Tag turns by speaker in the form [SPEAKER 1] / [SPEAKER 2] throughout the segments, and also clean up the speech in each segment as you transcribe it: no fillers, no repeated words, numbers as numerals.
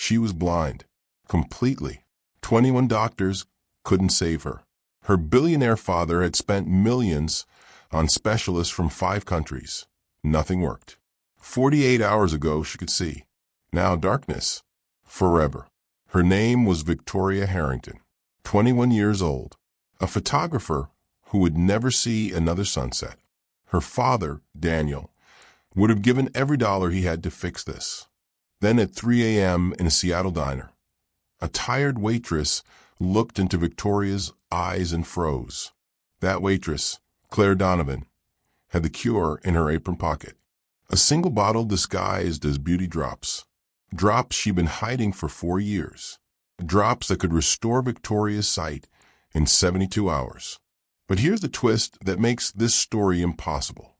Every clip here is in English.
[SPEAKER 1] She was blind. Completely. 21 doctors couldn't save her. Her billionaire father had spent millions on specialists from 5 countries. Nothing worked. 48 hours ago, she could see. Now darkness. Forever. Her name was Victoria Harrington, 21 years old, a photographer who would never see another sunset. Her father, Daniel, would have given every dollar he had to fix this. Then at 3 a.m. in a Seattle diner, a tired waitress looked into Victoria's eyes and froze. That waitress, Claire Donovan, had the cure in her apron pocket. A single bottle disguised as beauty drops. Drops she'd been hiding for 4 years. Drops that could restore Victoria's sight in 72 hours. But here's the twist that makes this story impossible.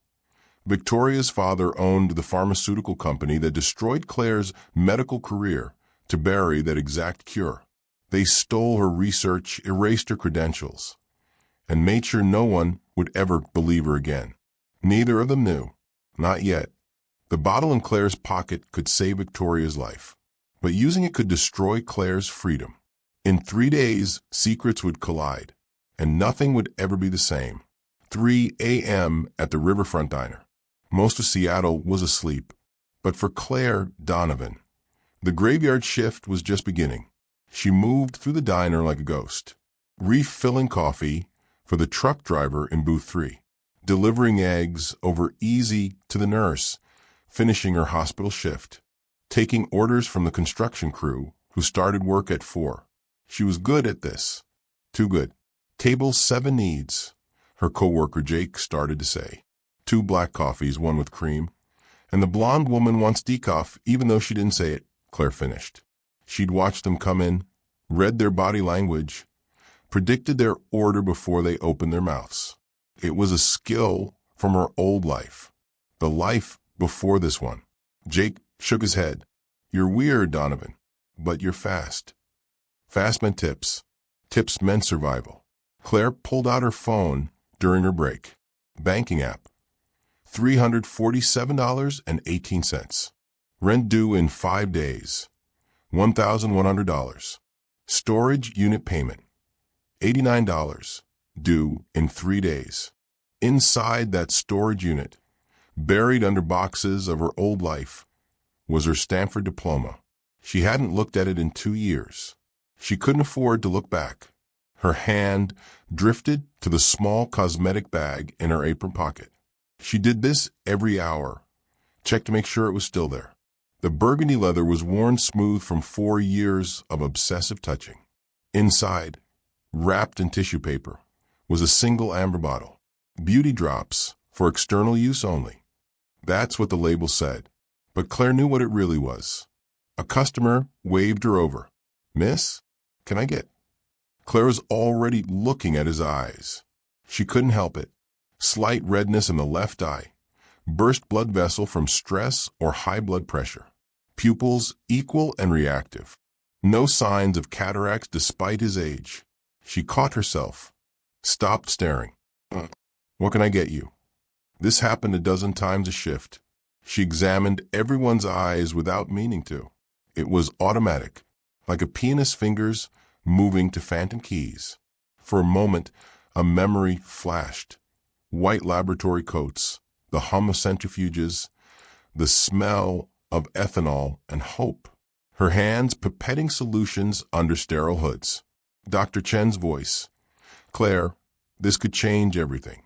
[SPEAKER 1] Victoria's father owned the pharmaceutical company that destroyed Claire's medical career to bury that exact cure. They stole her research, erased her credentials, and made sure no one would ever believe her again. Neither of them knew. Not yet. The bottle in Claire's pocket could save Victoria's life, but using it could destroy Claire's freedom. In 3 days, secrets would collide, and nothing would ever be the same. 3 a.m. at the Riverfront Diner. Most of Seattle was asleep, but for Claire Donovan, the graveyard shift was just beginning. She moved through the diner like a ghost, refilling coffee for the truck driver in booth 3, delivering eggs over easy to the nurse, finishing her hospital shift, taking orders from the construction crew who started work at 4. She was good at this. Too good. Table 7 needs, her coworker Jake started to say. 2 black coffees, 1 with cream. And the blonde woman wants decaf, even though she didn't say it, Claire finished. She'd watched them come in, read their body language, predicted their order before they opened their mouths. It was a skill from her old life. The life before this one. Jake shook his head. You're weird, Donovan, but you're fast. Fast meant tips. Tips meant survival. Claire pulled out her phone during her break. Banking app. $347.18. Rent due in 5 days. $1,100. Storage unit payment. $89. Due in 3 days. Inside that storage unit, buried under boxes of her old life, was her Stanford diploma. She hadn't looked at it in 2 years. She couldn't afford to look back. Her hand drifted to the small cosmetic bag in her apron pocket. She did this every hour, checked to make sure it was still there. The burgundy leather was worn smooth from 4 years of obsessive touching. Inside, wrapped in tissue paper, was a single amber bottle. Beauty drops for external use only. That's what the label said. But Claire knew what it really was. A customer waved her over. Miss, can I get? Claire was already looking at his eyes. She couldn't help it. Slight redness in the left eye. Burst blood vessel from stress or high blood pressure. Pupils equal and reactive. No signs of cataracts despite his age. She caught herself. Stopped staring. What can I get you? This happened a dozen times a shift. She examined everyone's eyes without meaning to. It was automatic, like a pianist's fingers moving to phantom keys. For a moment, a memory flashed. White laboratory coats, the hum of centrifuges, the smell of ethanol and hope. Her hands pipetting solutions under sterile hoods. Dr. Chen's voice. Claire, this could change everything.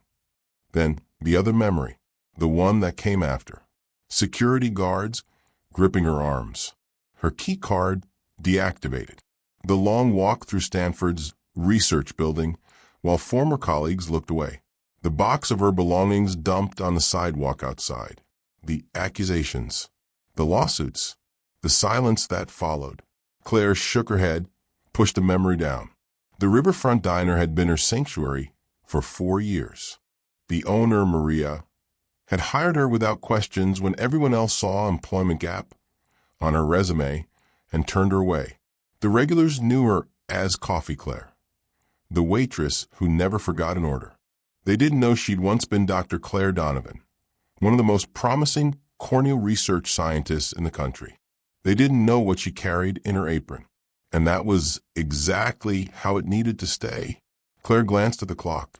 [SPEAKER 1] Then the other memory, the one that came after. Security guards gripping her arms. Her key card deactivated. The long walk through Stanford's research building while former colleagues looked away. The box of her belongings dumped on the sidewalk outside. The accusations. The lawsuits. The silence that followed. Claire shook her head, pushed the memory down. The Riverfront Diner had been her sanctuary for 4 years. The owner, Maria, had hired her without questions when everyone else saw employment gap on her resume and turned her away. The regulars knew her as Coffee Claire, the waitress who never forgot an order. They didn't know she'd once been Dr. Claire Donovan, one of the most promising corneal research scientists in the country. They didn't know what she carried in her apron. And that was exactly how it needed to stay. Claire glanced at the clock.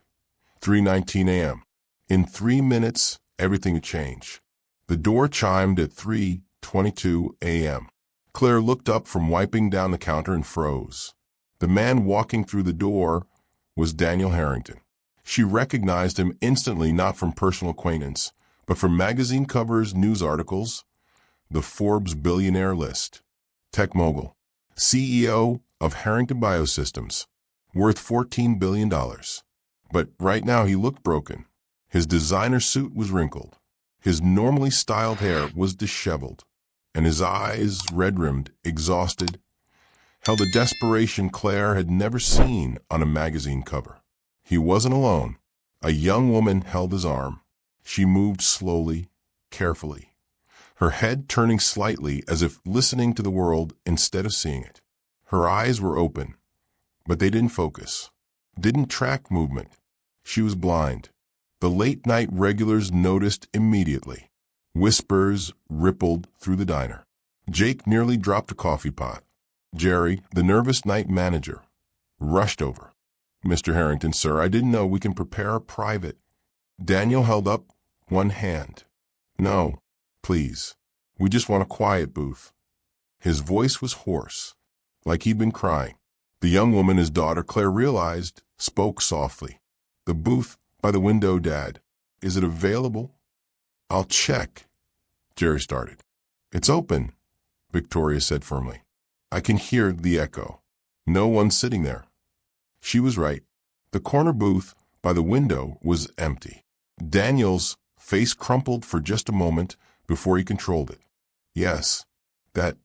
[SPEAKER 1] 3:19 a.m. In 3 minutes, everything would change. The door chimed at 3:22 a.m. Claire looked up from wiping down the counter and froze. The man walking through the door was Daniel Harrington. She recognized him instantly, not from personal acquaintance, but from magazine covers, news articles, the Forbes Billionaire list. Tech mogul, CEO of Harrington Biosystems, worth $14 billion. But right now he looked broken. His designer suit was wrinkled. His normally styled hair was disheveled. And his eyes, red-rimmed, exhausted, held a desperation Claire had never seen on a magazine cover. He wasn't alone. A young woman held his arm. She moved slowly, carefully, her head turning slightly as if listening to the world instead of seeing it. Her eyes were open, but they didn't focus, didn't track movement. She was blind. The late-night regulars noticed immediately. Whispers rippled through the diner. Jake nearly dropped a coffee pot. Jerry, the nervous night manager, rushed over. "Mr. Harrington, sir, I didn't know we can prepare a private." Daniel held up one hand. "No, please. We just want a quiet booth." His voice was hoarse, like he'd been crying. The young woman, his daughter, Claire realized, spoke softly. "The booth by the window, Dad. Is it available?" "I'll check," Jerry started. "It's open," Victoria said firmly. "I can hear the echo. No one's sitting there." She was right. The corner booth by the window was empty. Daniel's face crumpled for just a moment before he controlled it. "Yes, that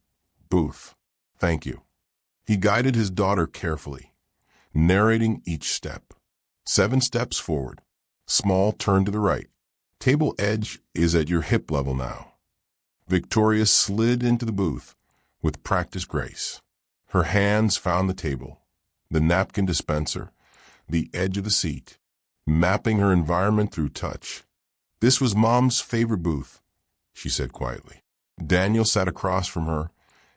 [SPEAKER 1] booth. Thank you." He guided his daughter carefully, narrating each step. 7 steps forward. Small turn to the right. Table edge is at your hip level now. Victoria slid into the booth with practiced grace. Her hands found the table, the napkin dispenser, the edge of the seat, mapping her environment through touch. "This was Mom's favorite booth," she said quietly. Daniel sat across from her,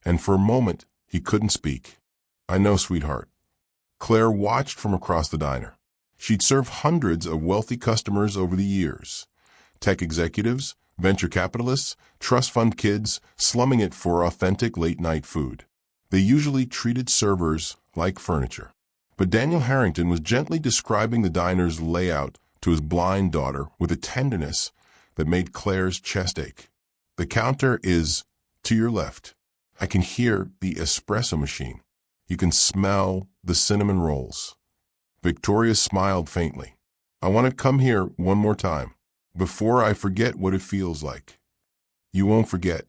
[SPEAKER 1] and for a moment he couldn't speak. "I know, sweetheart." Claire watched from across the diner. She'd served hundreds of wealthy customers over the years. Tech executives, venture capitalists, trust fund kids, slumming it for authentic late-night food. They usually treated servers like furniture. But Daniel Harrington was gently describing the diner's layout to his blind daughter with a tenderness that made Claire's chest ache. "The counter is to your left. I can hear the espresso machine. You can smell the cinnamon rolls." Victoria smiled faintly. "I want to come here one more time, before I forget what it feels like." "You won't forget."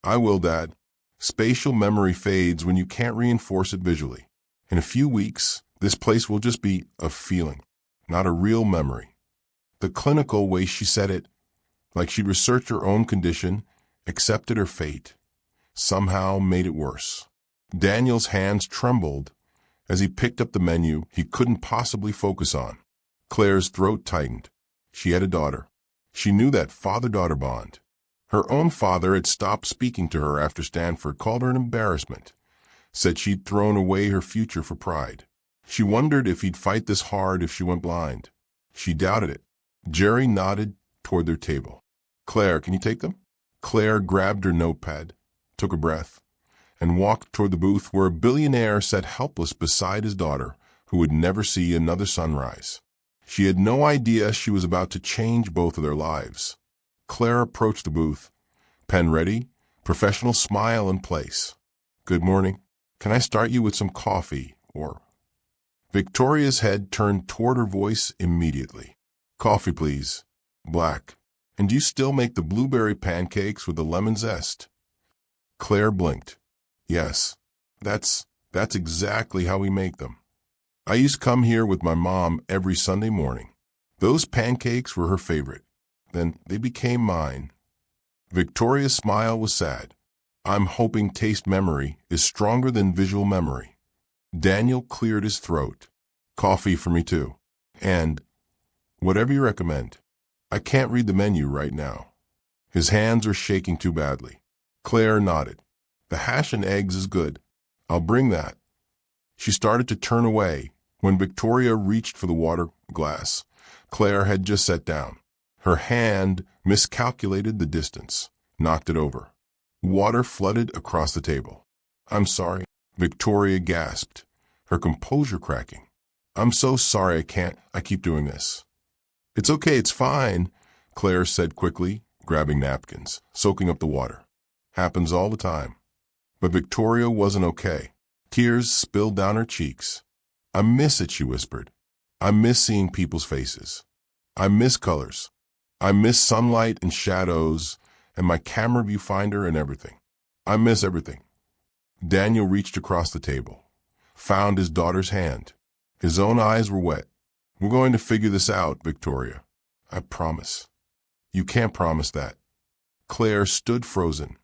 [SPEAKER 1] "I will, Dad. Spatial memory fades when you can't reinforce it visually. In a few weeks, this place will just be a feeling, not a real memory." The clinical way she said it, like she'd researched her own condition, accepted her fate, somehow made it worse. Daniel's hands trembled as he picked up the menu he couldn't possibly focus on. Claire's throat tightened. She had a daughter. She knew that father-daughter bond. Her own father had stopped speaking to her after Stanford, called her an embarrassment, said she'd thrown away her future for pride. She wondered if he'd fight this hard if she went blind. She doubted it. Jerry nodded toward their table. "Claire, can you take them?" Claire grabbed her notepad, took a breath, and walked toward the booth where a billionaire sat helpless beside his daughter, who would never see another sunrise. She had no idea she was about to change both of their lives. Claire approached the booth, pen ready, professional smile in place. "Good morning. Can I start you with some coffee, or—" Victoria's head turned toward her voice immediately. "Coffee, please. Black. And do you still make the blueberry pancakes with the lemon zest?" Claire blinked. "Yes, that's exactly how we make them. I used to come here with my mom every Sunday morning. Those pancakes were her favorite. Then they became mine." Victoria's smile was sad. "I'm hoping taste memory is stronger than visual memory." Daniel cleared his throat. "Coffee for me too. And whatever you recommend. I can't read the menu right now." His hands were shaking too badly. Claire nodded. The hash and eggs is good. I'll bring that. She started to turn away when Victoria reached for the water glass Claire had just set down. Her hand miscalculated the distance, knocked it over. Water flooded across the table. I'm sorry, Victoria gasped, her composure cracking. I'm so sorry I keep doing this. It's okay, it's fine, Claire said quickly, grabbing napkins, soaking up the water. Happens all the time. But Victoria wasn't okay. Tears spilled down her cheeks. I miss it, she whispered. I miss seeing people's faces. I miss colors. I miss sunlight and shadows and my camera viewfinder and everything. I miss everything. Daniel reached across the table, found his daughter's hand. His own eyes were wet. We're going to figure this out, Victoria. I promise. You can't promise that. Claire stood frozen,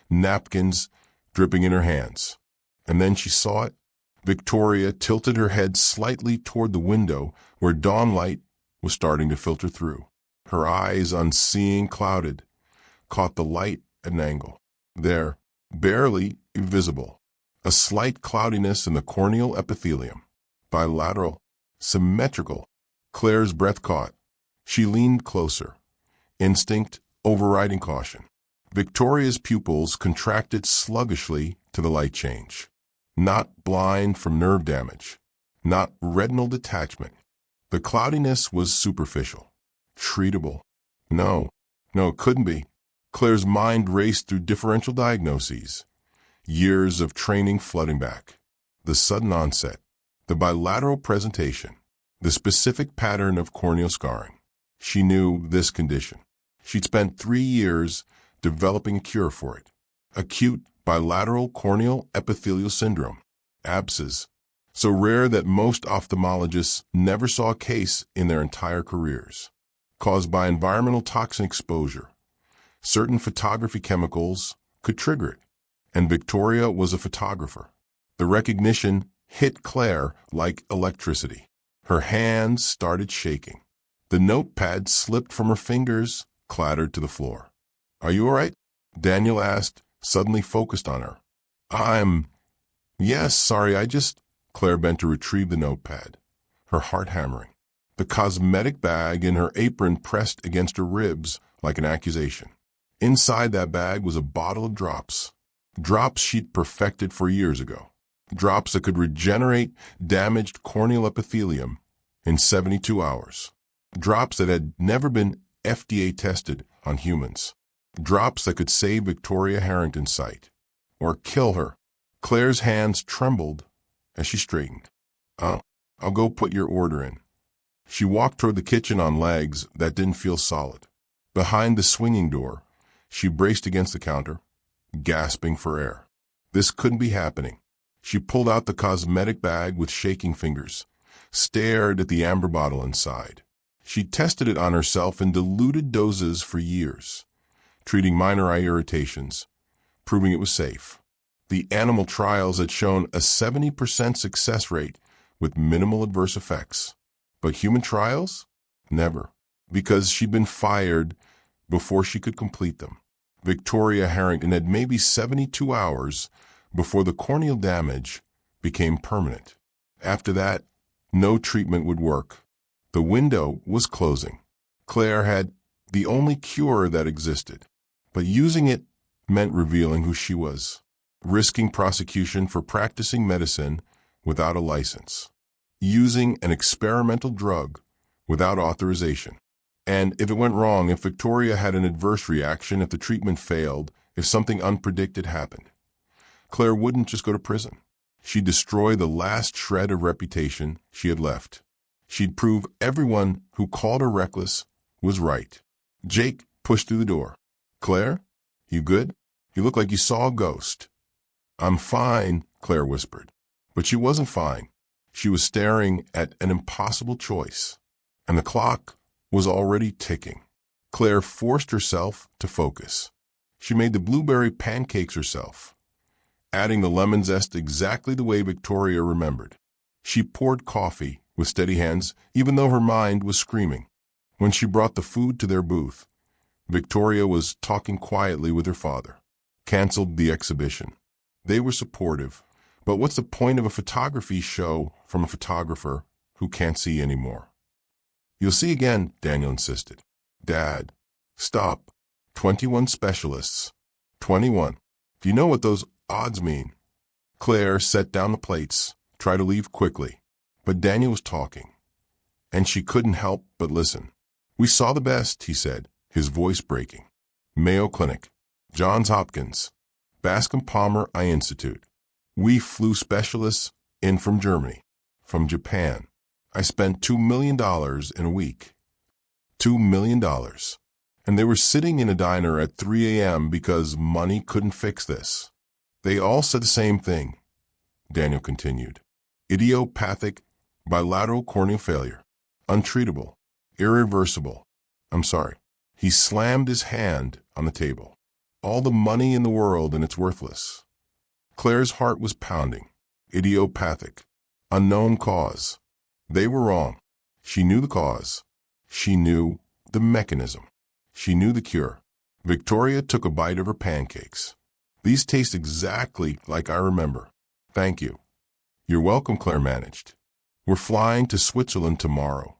[SPEAKER 1] napkins dripping in her hands. And then she saw it. Victoria tilted her head slightly toward the window where dawn light was starting to filter through. Her eyes, unseeing, clouded, caught the light at an angle. There, barely visible, a slight cloudiness in the corneal epithelium. Bilateral, symmetrical. Claire's breath caught. She leaned closer, instinct overriding caution. Victoria's pupils contracted sluggishly to the light change. Not blind from nerve damage, not retinal detachment. The cloudiness was superficial, treatable. No, it couldn't be. Claire's mind raced through differential diagnoses, years of training flooding back. The sudden onset, the bilateral presentation, the specific pattern of corneal scarring. She knew this condition. She'd spent 3 years developing a cure for it. Acute bilateral corneal epithelial syndrome, ABSSS, so rare that most ophthalmologists never saw a case in their entire careers. Caused by environmental toxin exposure. Certain photography chemicals could trigger it, and Victoria was a photographer. The recognition hit Claire like electricity. Her hands started shaking. The notepad slipped from her fingers, clattered to the floor. Are you all right? Daniel asked, suddenly focused on her. Yes, sorry, Claire bent to retrieve the notepad, her heart hammering. The cosmetic bag in her apron pressed against her ribs like an accusation. Inside that bag was a bottle of drops. Drops she'd perfected 4 years ago. Drops that could regenerate damaged corneal epithelium in 72 hours. Drops that had never been FDA tested on humans. Drops that could save Victoria Harrington's sight. Or kill her. Claire's hands trembled as she straightened. I'll go put your order in. She walked toward the kitchen on legs that didn't feel solid. Behind the swinging door, she braced against the counter, gasping for air. This couldn't be happening. She pulled out the cosmetic bag with shaking fingers, stared at the amber bottle inside. She'd tested it on herself in diluted doses for years, treating minor eye irritations, proving it was safe. The animal trials had shown a 70% success rate with minimal adverse effects. But human trials? Never. Because she'd been fired before she could complete them. Victoria Harrington had maybe 72 hours before the corneal damage became permanent. After that, no treatment would work. The window was closing. Claire had the only cure that existed. But using it meant revealing who she was, risking prosecution for practicing medicine without a license, using an experimental drug without authorization. And if it went wrong, if Victoria had an adverse reaction, if the treatment failed, if something unpredicted happened, Claire wouldn't just go to prison. She'd destroy the last shred of reputation she had left. She'd prove everyone who called her reckless was right. Jake pushed through the door. Claire, you good? You look like you saw a ghost. I'm fine, Claire whispered. But she wasn't fine. She was staring at an impossible choice, and the clock was already ticking. Claire forced herself to focus. She made the blueberry pancakes herself, adding the lemon zest exactly the way Victoria remembered. She poured coffee with steady hands, even though her mind was screaming. When she brought the food to their booth, Victoria was talking quietly with her father. Canceled the exhibition. They were supportive. But what's the point of a photography show from a photographer who can't see anymore? You'll see again, Daniel insisted. Dad, stop. 21 specialists. 21. Do you know what those odds mean? Claire set down the plates, tried to leave quickly. But Daniel was talking, and she couldn't help but listen. We saw the best, he said, his voice breaking. Mayo Clinic, Johns Hopkins, Bascom Palmer Eye Institute. We flew specialists in from Germany, from Japan. I spent $2 million in a week. $2 million. And they were sitting in a diner at 3 a.m. because money couldn't fix this. They all said the same thing, Daniel continued. Idiopathic bilateral corneal failure. Untreatable. Irreversible. I'm sorry. He slammed his hand on the table. All the money in the world and it's worthless. Claire's heart was pounding. Idiopathic. Unknown cause. They were wrong. She knew the cause. She knew the mechanism. She knew the cure. Victoria took a bite of her pancakes. These taste exactly like I remember. Thank you. You're welcome, Claire managed. We're flying to Switzerland tomorrow,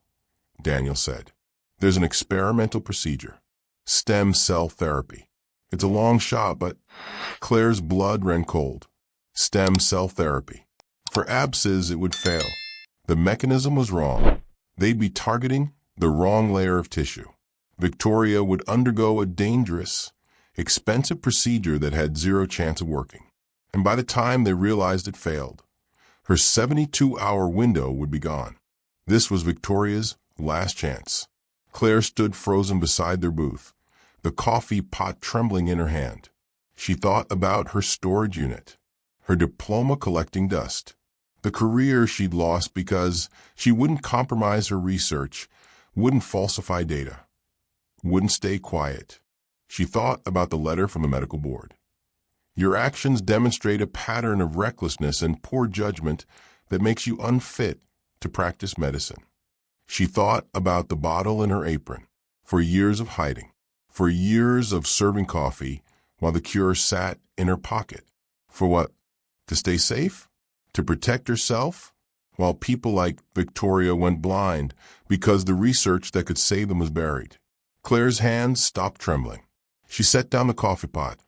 [SPEAKER 1] Daniel said. There's an experimental procedure. Stem cell therapy. It's a long shot, but Claire's blood ran cold. Stem cell therapy. For abscess, it would fail. The mechanism was wrong. They'd be targeting the wrong layer of tissue. Victoria would undergo a dangerous, expensive procedure that had zero chance of working. And by the time they realized it failed, her 72-hour window would be gone. This was Victoria's last chance. Claire stood frozen beside their booth, the coffee pot trembling in her hand. She thought about her storage unit, her diploma collecting dust, the career she'd lost because she wouldn't compromise her research, wouldn't falsify data, wouldn't stay quiet. She thought about the letter from the medical board. Your actions demonstrate a pattern of recklessness and poor judgment that makes you unfit to practice medicine. She thought about the bottle in her apron, for years of hiding, for years of serving coffee while the cure sat in her pocket. For what? To stay safe? To protect herself? While people like Victoria went blind because the research that could save them was buried. Claire's hands stopped trembling. She set down the coffee pot,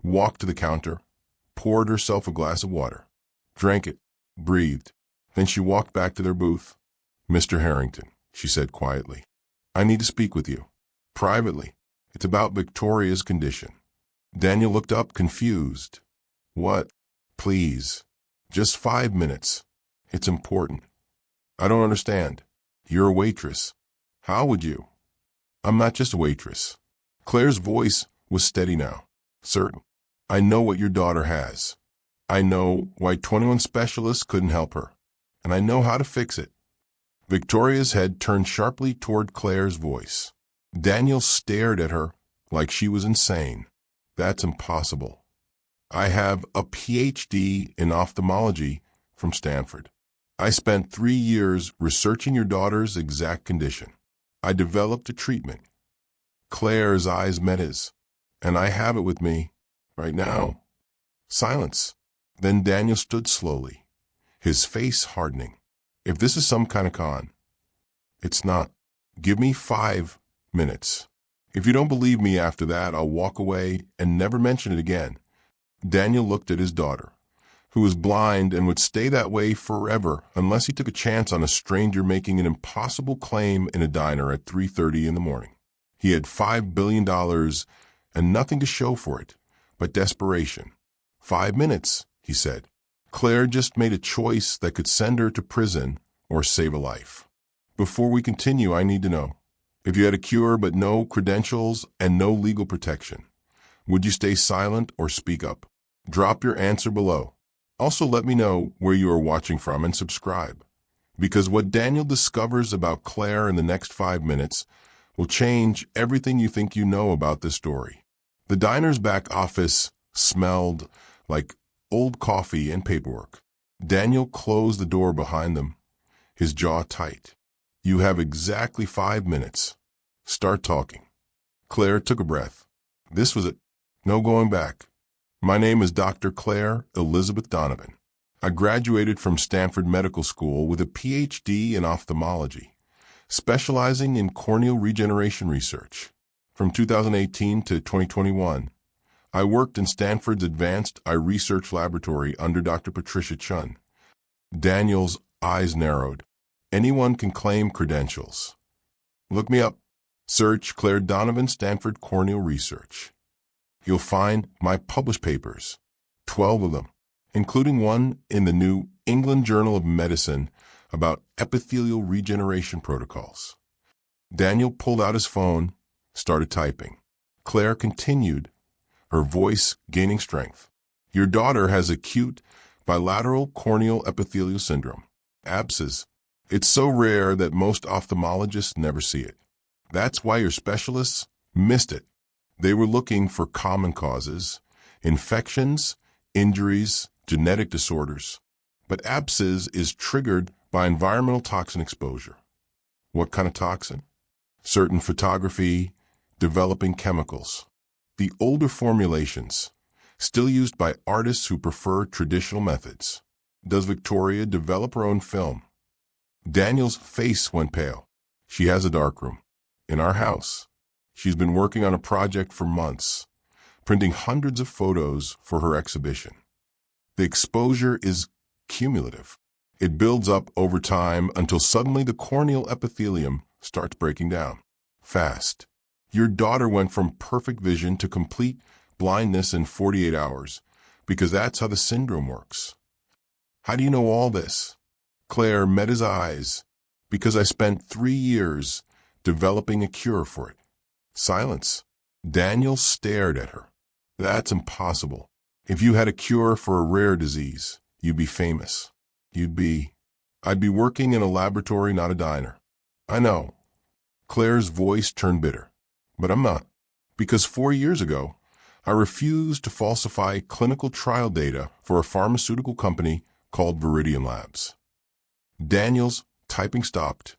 [SPEAKER 1] walked to the counter, poured herself a glass of water, drank it, breathed. Then she walked back to their booth. Mr. Harrington, she said quietly, I need to speak with you. Privately. It's about Victoria's condition. Daniel looked up, confused. What? Please. Just 5 minutes. It's important. I don't understand. You're a waitress. How would you? I'm not just a waitress. Claire's voice was steady now. Certain. I know what your daughter has. I know why 21 specialists couldn't help her. And I know how to fix it. Victoria's head turned sharply toward Claire's voice. Daniel stared at her like she was insane. That's impossible. I have a PhD in ophthalmology from Stanford. I spent 3 years researching your daughter's exact condition. I developed a treatment. Claire's eyes met his, and I have it with me right now. Silence. Then Daniel stood slowly, his face hardening. If this is some kind of con, it's not. Give me 5 minutes. If you don't believe me after that, I'll walk away and never mention it again. Daniel looked at his daughter, who was blind and would stay that way forever unless he took a chance on a stranger making an impossible claim in a diner at 3:30 in the morning. He had $5 billion and nothing to show for it but desperation. 5 minutes, he said. Claire just made a choice that could send her to prison or save a life. Before we continue, I need to know, if you had a cure but no credentials and no legal protection, would you stay silent or speak up? Drop your answer below. Also, let me know where you are watching from and subscribe, because what Daniel discovers about Claire in the next 5 minutes will change everything you think you know about this story. The diner's back office smelled like old coffee and paperwork. Daniel closed the door behind them, his jaw tight. You have exactly 5 minutes. Start talking. Claire took a breath. This was it. No going back. My name is Dr. Claire Elizabeth Donovan. I graduated from Stanford Medical School with a PhD in ophthalmology, specializing in corneal regeneration research. From 2018 to 2021, I worked in Stanford's Advanced Eye Research Laboratory under Dr. Patricia Chun. Daniel's eyes narrowed. Anyone can claim credentials. Look me up. Search Claire Donovan Stanford Corneal Research. You'll find my published papers, 12 of them, including one in the New England Journal of Medicine about epithelial regeneration protocols. Daniel pulled out his phone, started typing. Claire continued, her voice gaining strength. Your daughter has acute bilateral corneal epithelial syndrome, ABSIS. It's so rare that most ophthalmologists never see it. That's why your specialists missed it. They were looking for common causes, infections, injuries, genetic disorders. But ABSIS is triggered by environmental toxin exposure. What kind of toxin? Certain photography, developing chemicals. The older formulations, still used by artists who prefer traditional methods. Does Victoria develop her own film? Daniel's face went pale. She has a darkroom. In our house. She's been working on a project for months, printing hundreds of photos for her exhibition. The exposure is cumulative. It builds up over time until suddenly the corneal epithelium starts breaking down. Fast. Your daughter went from perfect vision to complete blindness in 48 hours, because that's how the syndrome works. How do you know all this? Claire met his eyes, because I spent 3 years developing a cure for it. Silence. Daniel stared at her. That's impossible. If you had a cure for a rare disease, you'd be famous. I'd be working in a laboratory, not a diner. I know. Claire's voice turned bitter. But I'm not. Because 4 years ago, I refused to falsify clinical trial data for a pharmaceutical company called Viridian Labs. Daniel's typing stopped.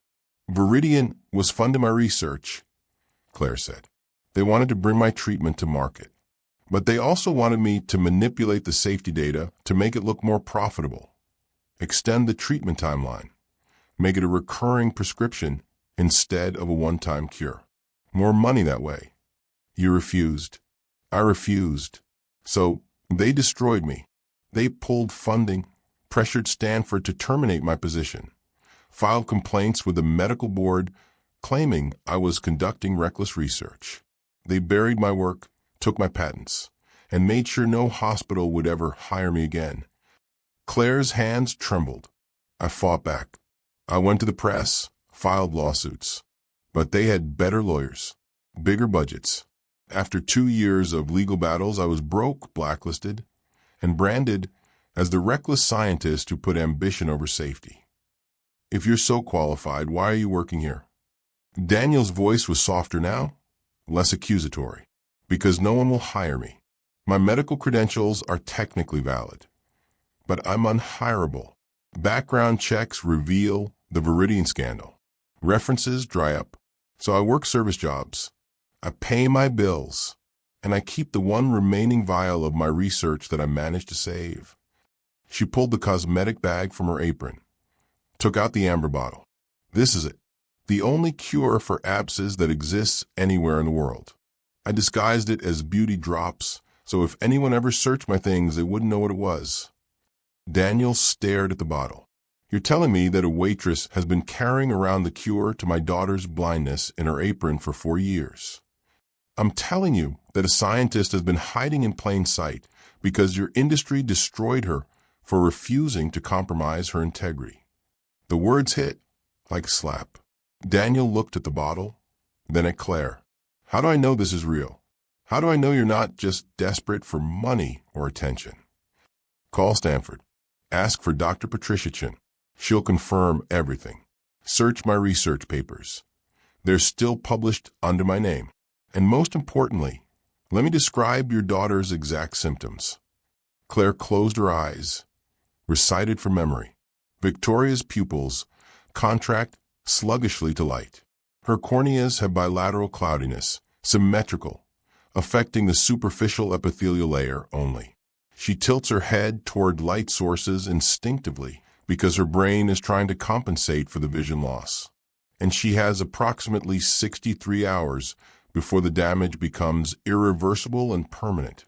[SPEAKER 1] Viridian was funding my research, Claire said. They wanted to bring my treatment to market. But they also wanted me to manipulate the safety data to make it look more profitable. Extend the treatment timeline. Make it a recurring prescription instead of a one-time cure. More money that way. You refused. I refused. So they destroyed me. They pulled funding, pressured Stanford to terminate my position, filed complaints with the medical board claiming I was conducting reckless research. They buried my work, took my patents, and made sure no hospital would ever hire me again. Claire's hands trembled. I fought back. I went to the press, filed lawsuits. But they had better lawyers, bigger budgets. After 2 years of legal battles, I was broke, blacklisted, and branded as the reckless scientist who put ambition over safety. If you're so qualified, why are you working here? Daniel's voice was softer now, less accusatory. Because no one will hire me. My medical credentials are technically valid, but I'm unhireable. Background checks reveal the Viridian scandal. References dry up. So I work service jobs. I pay my bills, and I keep the one remaining vial of my research that I managed to save. She pulled the cosmetic bag from her apron, took out the amber bottle. This is it. The only cure for abscess that exists anywhere in the world. I disguised it as beauty drops, so if anyone ever searched my things, they wouldn't know what it was. Daniel stared at the bottle. You're telling me that a waitress has been carrying around the cure to my daughter's blindness in her apron for 4 years. I'm telling you that a scientist has been hiding in plain sight because your industry destroyed her for refusing to compromise her integrity. The words hit like a slap. Daniel looked at the bottle, then at Claire. How do I know this is real? How do I know you're not just desperate for money or attention? Call Stanford. Ask for Dr. Patricia Chun. She'll confirm everything. Search my research papers. They're still published under my name. And most importantly, let me describe your daughter's exact symptoms. Claire closed her eyes, recited from memory. Victoria's pupils contract sluggishly to light. Her corneas have bilateral cloudiness, symmetrical, affecting the superficial epithelial layer only. She tilts her head toward light sources instinctively because her brain is trying to compensate for the vision loss. And she has approximately 63 hours before the damage becomes irreversible and permanent.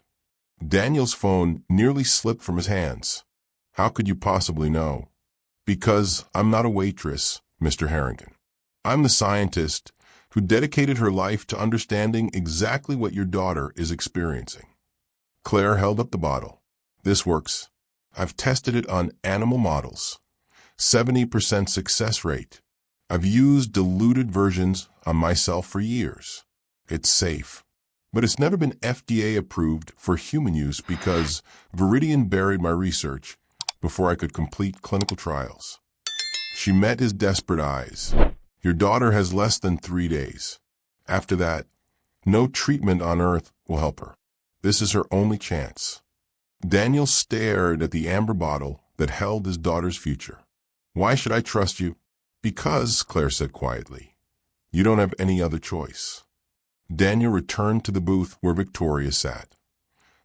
[SPEAKER 1] Daniel's phone nearly slipped from his hands. How could you possibly know? Because I'm not a waitress, Mr. Harrington. I'm the scientist who dedicated her life to understanding exactly what your daughter is experiencing. Claire held up the bottle. This works. I've tested it on animal models. 70% success rate. I've used diluted versions on myself for years. It's safe. But it's never been FDA approved for human use because Viridian buried my research before I could complete clinical trials. She met his desperate eyes. Your daughter has less than 3 days. After that, no treatment on earth will help her. This is her only chance. Daniel stared at the amber bottle that held his daughter's future. Why should I trust you? Because, Claire said quietly, you don't have any other choice. Daniel returned to the booth where Victoria sat,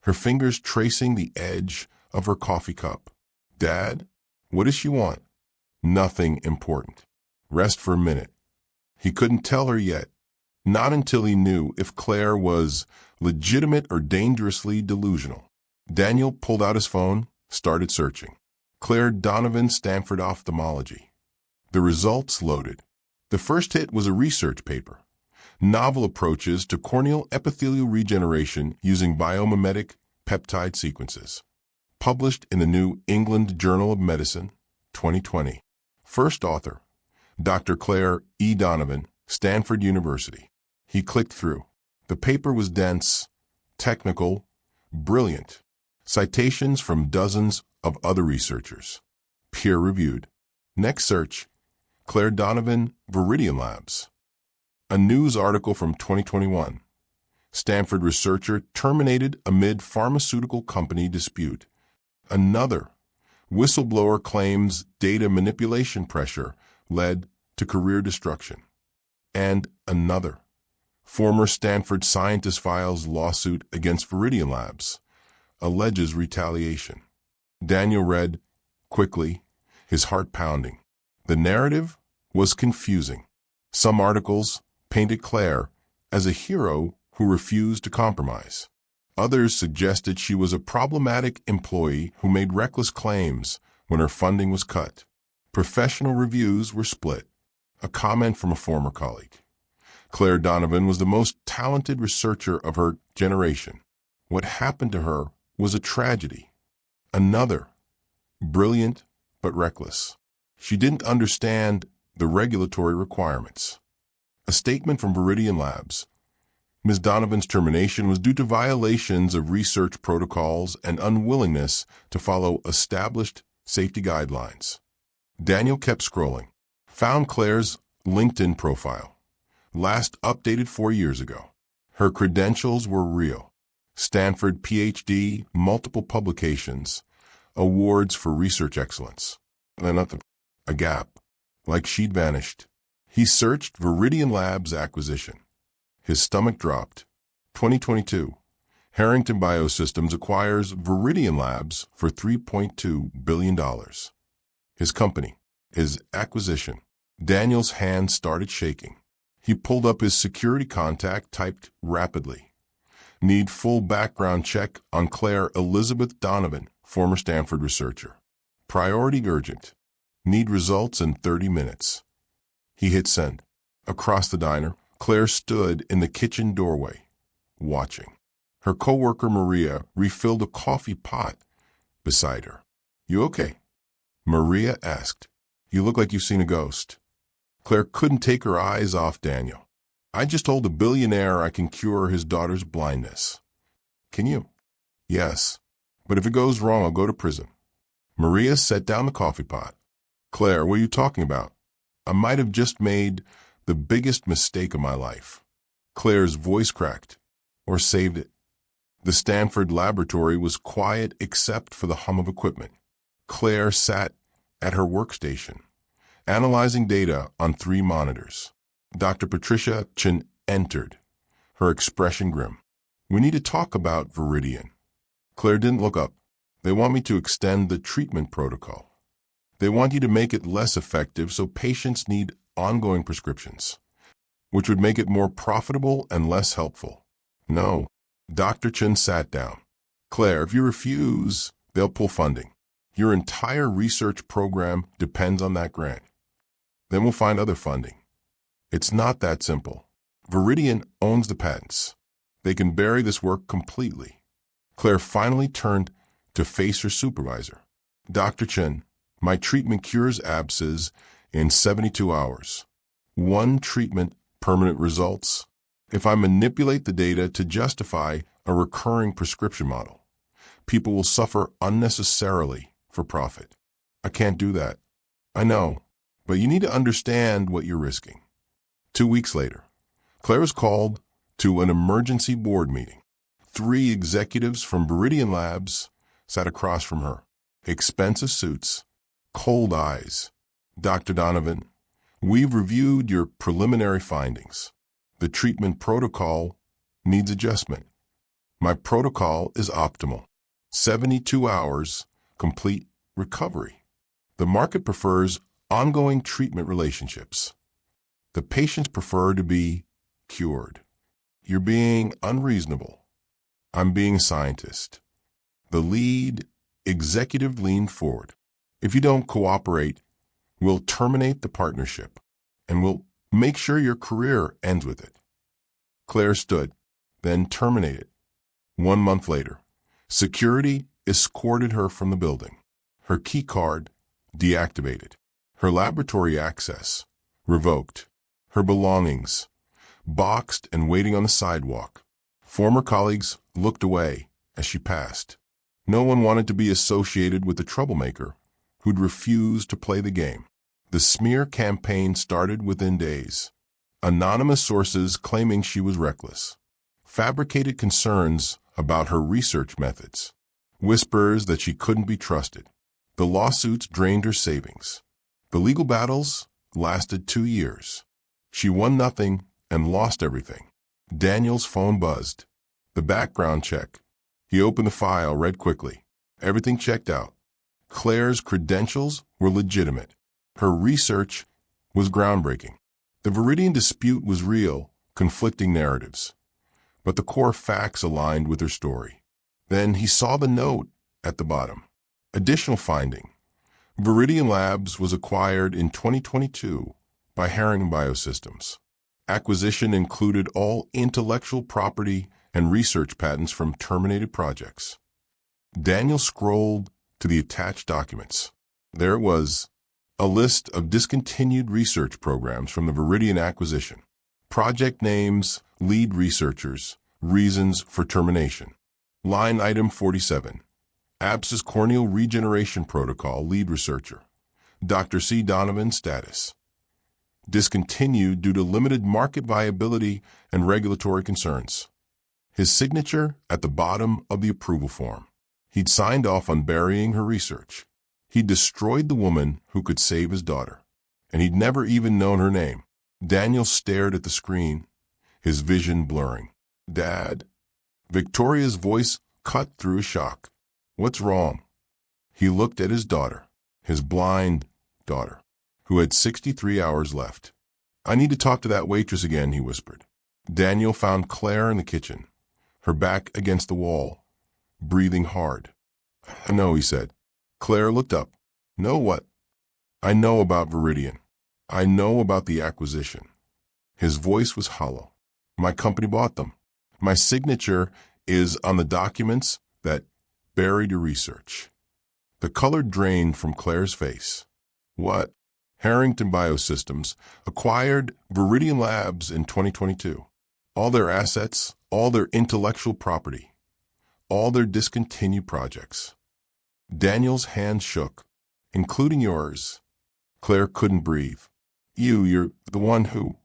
[SPEAKER 1] her fingers tracing the edge of her coffee cup. Dad, what does she want? Nothing important. Rest for a minute. He couldn't tell her yet, not until he knew if Claire was legitimate or dangerously delusional. Daniel pulled out his phone, started searching. Claire Donovan, Stanford Ophthalmology. The results loaded. The first hit was a research paper. Novel approaches to corneal epithelial regeneration using biomimetic peptide sequences. Published in the New England Journal of Medicine, 2020. First author, Dr. Claire E. Donovan, Stanford University. He clicked through. The paper was dense, technical, brilliant. Citations from dozens of other researchers. Peer-reviewed. Next search, Claire Donovan, Viridian Labs. A news article from 2021. Stanford researcher terminated amid pharmaceutical company dispute. Another. Whistleblower claims data manipulation pressure led to career destruction. And another. Former Stanford scientist files lawsuit against Viridian Labs. Alleges retaliation. Daniel read quickly, his heart pounding. The narrative was confusing. Some articles painted Claire as a hero who refused to compromise. Others suggested she was a problematic employee who made reckless claims when her funding was cut. Professional reviews were split. A comment from a former colleague. Claire Donovan was the most talented researcher of her generation. What happened to her was a tragedy. Another. Brilliant but reckless. She didn't understand the regulatory requirements. A statement from Viridian Labs. Ms. Donovan's termination was due to violations of research protocols and unwillingness to follow established safety guidelines. Daniel kept scrolling. Found Claire's LinkedIn profile. Last updated 4 years ago. Her credentials were real. Stanford PhD, multiple publications, awards for research excellence. A gap. Like she'd vanished. He searched Viridian Labs acquisition. His stomach dropped. 2022. Harrington Biosystems acquires Viridian Labs for $3.2 billion. His company. His acquisition. Daniel's hand started shaking. He pulled up his security contact, typed rapidly. Need full background check on Claire Elizabeth Donovan, former Stanford researcher. Priority urgent. Need results in 30 minutes. He hit send. Across the diner, Claire stood in the kitchen doorway, watching. Her coworker Maria refilled a coffee pot beside her. You okay? Maria asked. You look like you've seen a ghost. Claire couldn't take her eyes off Daniel. I just told a billionaire I can cure his daughter's blindness. Can you? Yes. But if it goes wrong, I'll go to prison. Maria set down the coffee pot. Claire, what are you talking about? I might have just made the biggest mistake of my life. Claire's voice cracked. Or saved it. The Stanford laboratory was quiet except for the hum of equipment. Claire sat at her workstation, analyzing data on 3 monitors. Dr. Patricia Chen entered, her expression grim. We need to talk about Viridian. Claire didn't look up. They want me to extend the treatment protocol. They want you to make it less effective so patients need ongoing prescriptions, which would make it more profitable and less helpful. No. Dr. Chen sat down. Claire, if you refuse, they'll pull funding. Your entire research program depends on that grant. Then we'll find other funding. It's not that simple. Viridian owns the patents. They can bury this work completely. Claire finally turned to face her supervisor. Dr. Chen, my treatment cures abscess in 72 hours. One treatment, permanent results. If I manipulate the data to justify a recurring prescription model, people will suffer unnecessarily for profit. I can't do that. I know, but you need to understand what you're risking. 2 weeks later, Claire was called to an emergency board meeting. 3 executives from Viridian Labs sat across from her. Expensive suits, cold eyes. Dr. Donovan, we've reviewed your preliminary findings. The treatment protocol needs adjustment. My protocol is optimal. 72 hours, complete recovery. The market prefers ongoing treatment relationships. The patients prefer to be cured. You're being unreasonable. I'm being a scientist. The lead executive leaned forward. If you don't cooperate, we'll terminate the partnership, and we'll make sure your career ends with it. Claire stood, then terminated. 1 month later, security escorted her from the building. Her key card deactivated. Her laboratory access revoked. Her belongings boxed and waiting on the sidewalk. Former colleagues looked away as she passed. No one wanted to be associated with the troublemaker who'd refused to play the game. The smear campaign started within days. Anonymous sources claiming she was reckless. Fabricated concerns about her research methods. Whispers that she couldn't be trusted. The lawsuits drained her savings. The legal battles lasted 2 years. She won nothing and lost everything. Daniel's phone buzzed. The background check. He opened the file, read quickly. Everything checked out. Claire's credentials were legitimate. Her research was groundbreaking. The Viridian dispute was real, conflicting narratives. But the core facts aligned with her story. Then he saw the note at the bottom. Additional finding. Viridian Labs was acquired in 2022 by Harrington Biosystems. Acquisition included all intellectual property and research patents from terminated projects. Daniel scrolled to the attached documents. There it was, a list of discontinued research programs from the Viridian acquisition. Project names, lead researchers, reasons for termination. Line item 47. Abscess corneal regeneration protocol, lead researcher. Dr. C. Donovan, status. Discontinued due to limited market viability and regulatory concerns. His signature at the bottom of the approval form. He'd signed off on burying her research. He'd destroyed the woman who could save his daughter. And he'd never even known her name. Daniel stared at the screen, his vision blurring. Dad. Victoria's voice cut through a shock. What's wrong? He looked at his daughter, his blind daughter, who had 63 hours left. I need to talk to that waitress again, he whispered. Daniel found Claire in the kitchen, her back against the wall, breathing hard. I know, he said. Claire looked up. Know what? I know about Viridian. I know about the acquisition. His voice was hollow. My company bought them. My signature is on the documents that buried your research. The color drained from Claire's face. What? Harrington Biosystems acquired Viridian Labs in 2022. All their assets, all their intellectual property, all their discontinued projects. Daniel's hand shook, including yours. Claire couldn't breathe. You're the one who...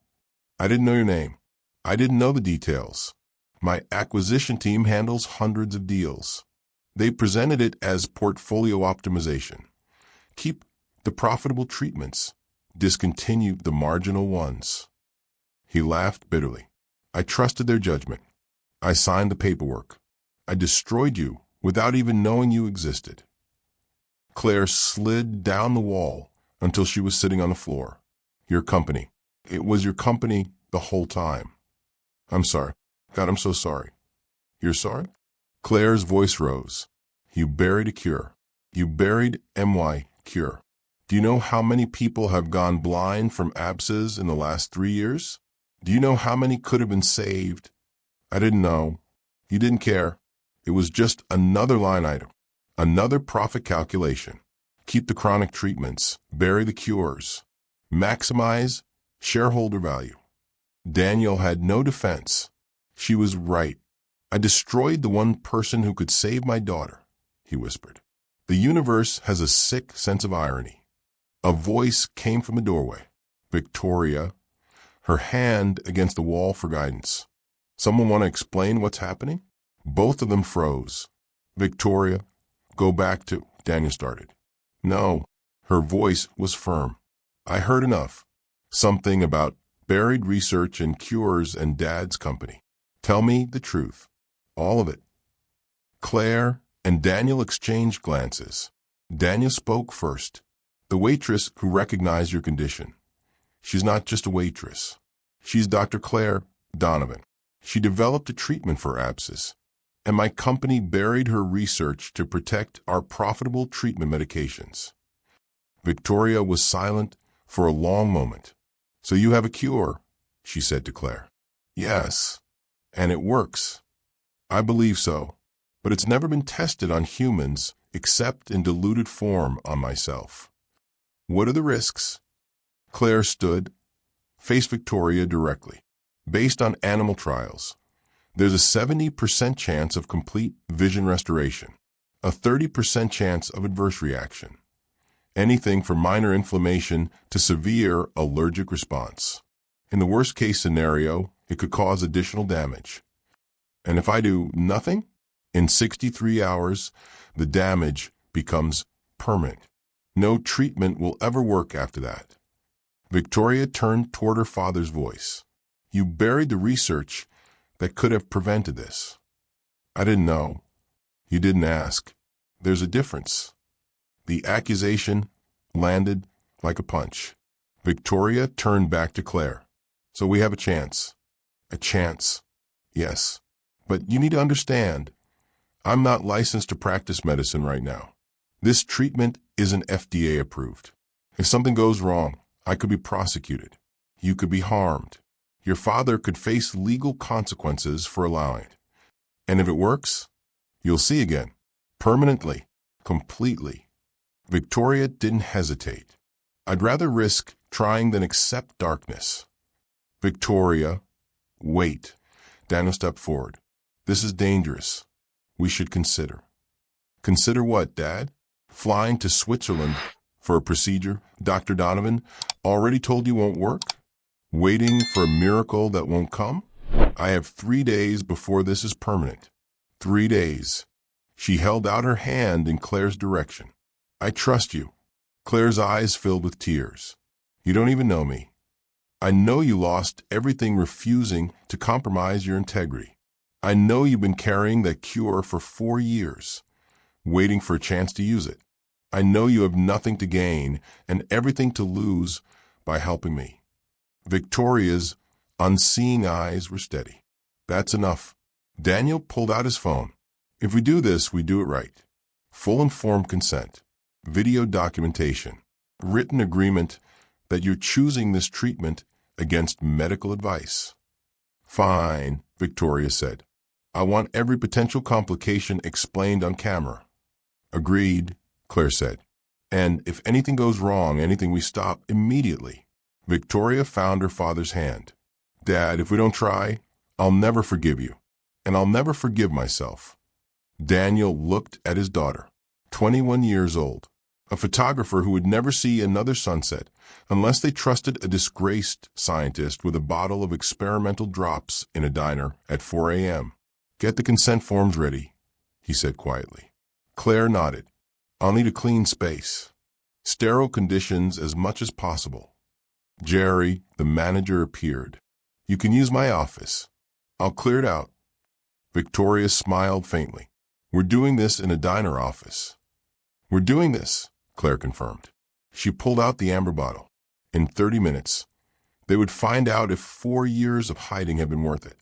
[SPEAKER 1] I didn't know your name. I didn't know the details. My acquisition team handles hundreds of deals. They presented it as portfolio optimization. Keep the profitable treatments. Discontinue the marginal ones. He laughed bitterly. I trusted their judgment. I signed the paperwork. I destroyed you without even knowing you existed. Claire slid down the wall until she was sitting on the floor. Your company. It was your company the whole time. I'm sorry. God, I'm so sorry. You're sorry? Claire's voice rose. You buried a cure. You buried MY cure. Do you know how many people have gone blind from abscess in the last 3 years? Do you know how many could have been saved? I didn't know. You didn't care. It was just another line item, another profit calculation. Keep the chronic treatments, bury the cures, maximize shareholder value. Daniel had no defense. She was right. I destroyed the one person who could save my daughter, he whispered. The universe has a sick sense of irony. A voice came from the doorway. Victoria, her hand against the wall for guidance. Someone want to explain what's happening? Both of them froze. Victoria, go back to, Daniel started. No, her voice was firm. I heard enough. Something about buried research and cures and Dad's company. Tell me the truth. All of it. Claire and Daniel exchanged glances. Daniel spoke first. The waitress who recognized your condition. She's not just a waitress. She's Dr. Claire Donovan. She developed a treatment for abscess, and my company buried her research to protect our profitable treatment medications. Victoria was silent for a long moment. So you have a cure, she said to Claire. Yes, and it works. I believe so, but it's never been tested on humans except in diluted form on myself. What are the risks? Claire stood, faced Victoria directly. Based on animal trials, there's a 70% chance of complete vision restoration, a 30% chance of adverse reaction, anything from minor inflammation to severe allergic response. In the worst-case scenario, it could cause additional damage. And if I do nothing, in 63 hours, the damage becomes permanent. No treatment will ever work after that. Victoria turned toward her father's voice. You buried the research that could have prevented this. I didn't know. You didn't ask. There's a difference. The accusation landed like a punch. Victoria turned back to Claire. So we have a chance. A chance. Yes. But you need to understand, I'm not licensed to practice medicine right now. This treatment isn't FDA approved. If something goes wrong, I could be prosecuted. You could be harmed. Your father could face legal consequences for allowing it. And if it works, you'll see again. Permanently. Completely. Victoria didn't hesitate. I'd rather risk trying than accept darkness. Victoria, wait. Daniel stepped forward. This is dangerous. We should consider. Consider what, Dad? Flying to Switzerland for a procedure Dr. Donovan already told you won't work? Waiting for a miracle that won't come? I have 3 days before this is permanent. 3 days. She held out her hand in Claire's direction. I trust you. Claire's eyes filled with tears. You don't even know me. I know you lost everything refusing to compromise your integrity. I know you've been carrying that cure for 4 years, waiting for a chance to use it. I know you have nothing to gain and everything to lose by helping me. Victoria's unseeing eyes were steady. That's enough. Daniel pulled out his phone. If we do this, we do it right. Full informed consent, video documentation, written agreement that you're choosing this treatment against medical advice. Fine, Victoria said. I want every potential complication explained on camera. Agreed, Claire said. And if anything goes wrong, anything, we stop immediately. Victoria found her father's hand. Dad, if we don't try, I'll never forgive you. And I'll never forgive myself. Daniel looked at his daughter, 21 years old, a photographer who would never see another sunset unless they trusted a disgraced scientist with a bottle of experimental drops in a diner at 4 a.m. Get the consent forms ready, he said quietly. Claire nodded. I'll need a clean space. Sterile conditions as much as possible. Jerry, the manager, appeared. You can use my office. I'll clear it out. Victoria smiled faintly. "We're doing this in a diner office." "We're doing this," Claire confirmed. She pulled out the amber bottle. In 30 minutes, they would find out if 4 years of hiding had been worth it,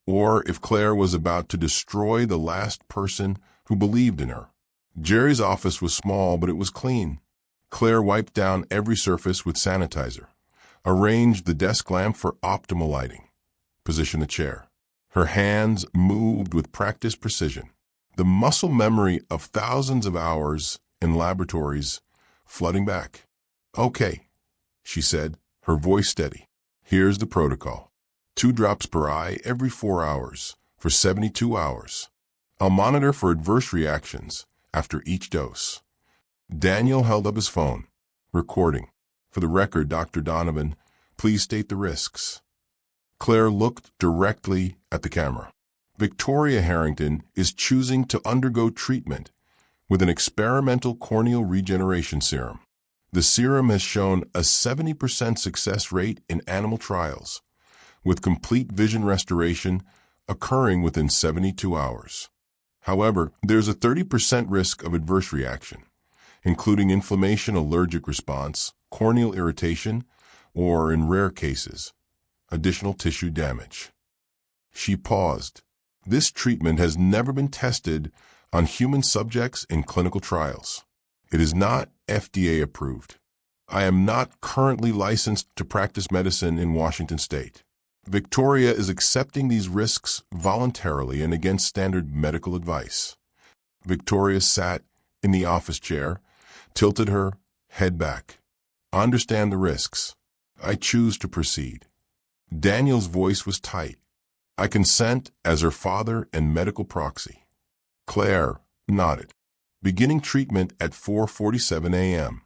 [SPEAKER 1] or if Claire was about to destroy the last person who believed in her. Jerry's office was small, but it was clean. Claire wiped down every surface with sanitizer, arranged the desk lamp for optimal lighting, positioned the chair. Her hands moved with practiced precision, the muscle memory of thousands of hours in laboratories flooding back. "Okay," she said, her voice steady. "Here's the protocol. 2 drops per eye every 4 hours for 72 hours. I'll monitor for adverse reactions after each dose." Daniel held up his phone. "Recording. For the record, Dr. Donovan, please state the risks." Claire looked directly at the camera. "Victoria Harrington is choosing to undergo treatment with an experimental corneal regeneration serum. The serum has shown a 70% success rate in animal trials, with complete vision restoration occurring within 72 hours. However, there's a 30% risk of adverse reaction, including inflammation, allergic response, corneal irritation, or, in rare cases, additional tissue damage." She paused. "This treatment has never been tested on human subjects in clinical trials. It is not FDA approved. I am not currently licensed to practice medicine in Washington State. Victoria is accepting these risks voluntarily and against standard medical advice." Victoria sat in the office chair, tilted her head back. "I understand the risks. I choose to proceed." Daniel's voice was tight. "I consent as her father and medical proxy." Claire nodded. "Beginning treatment at 4:47 a.m.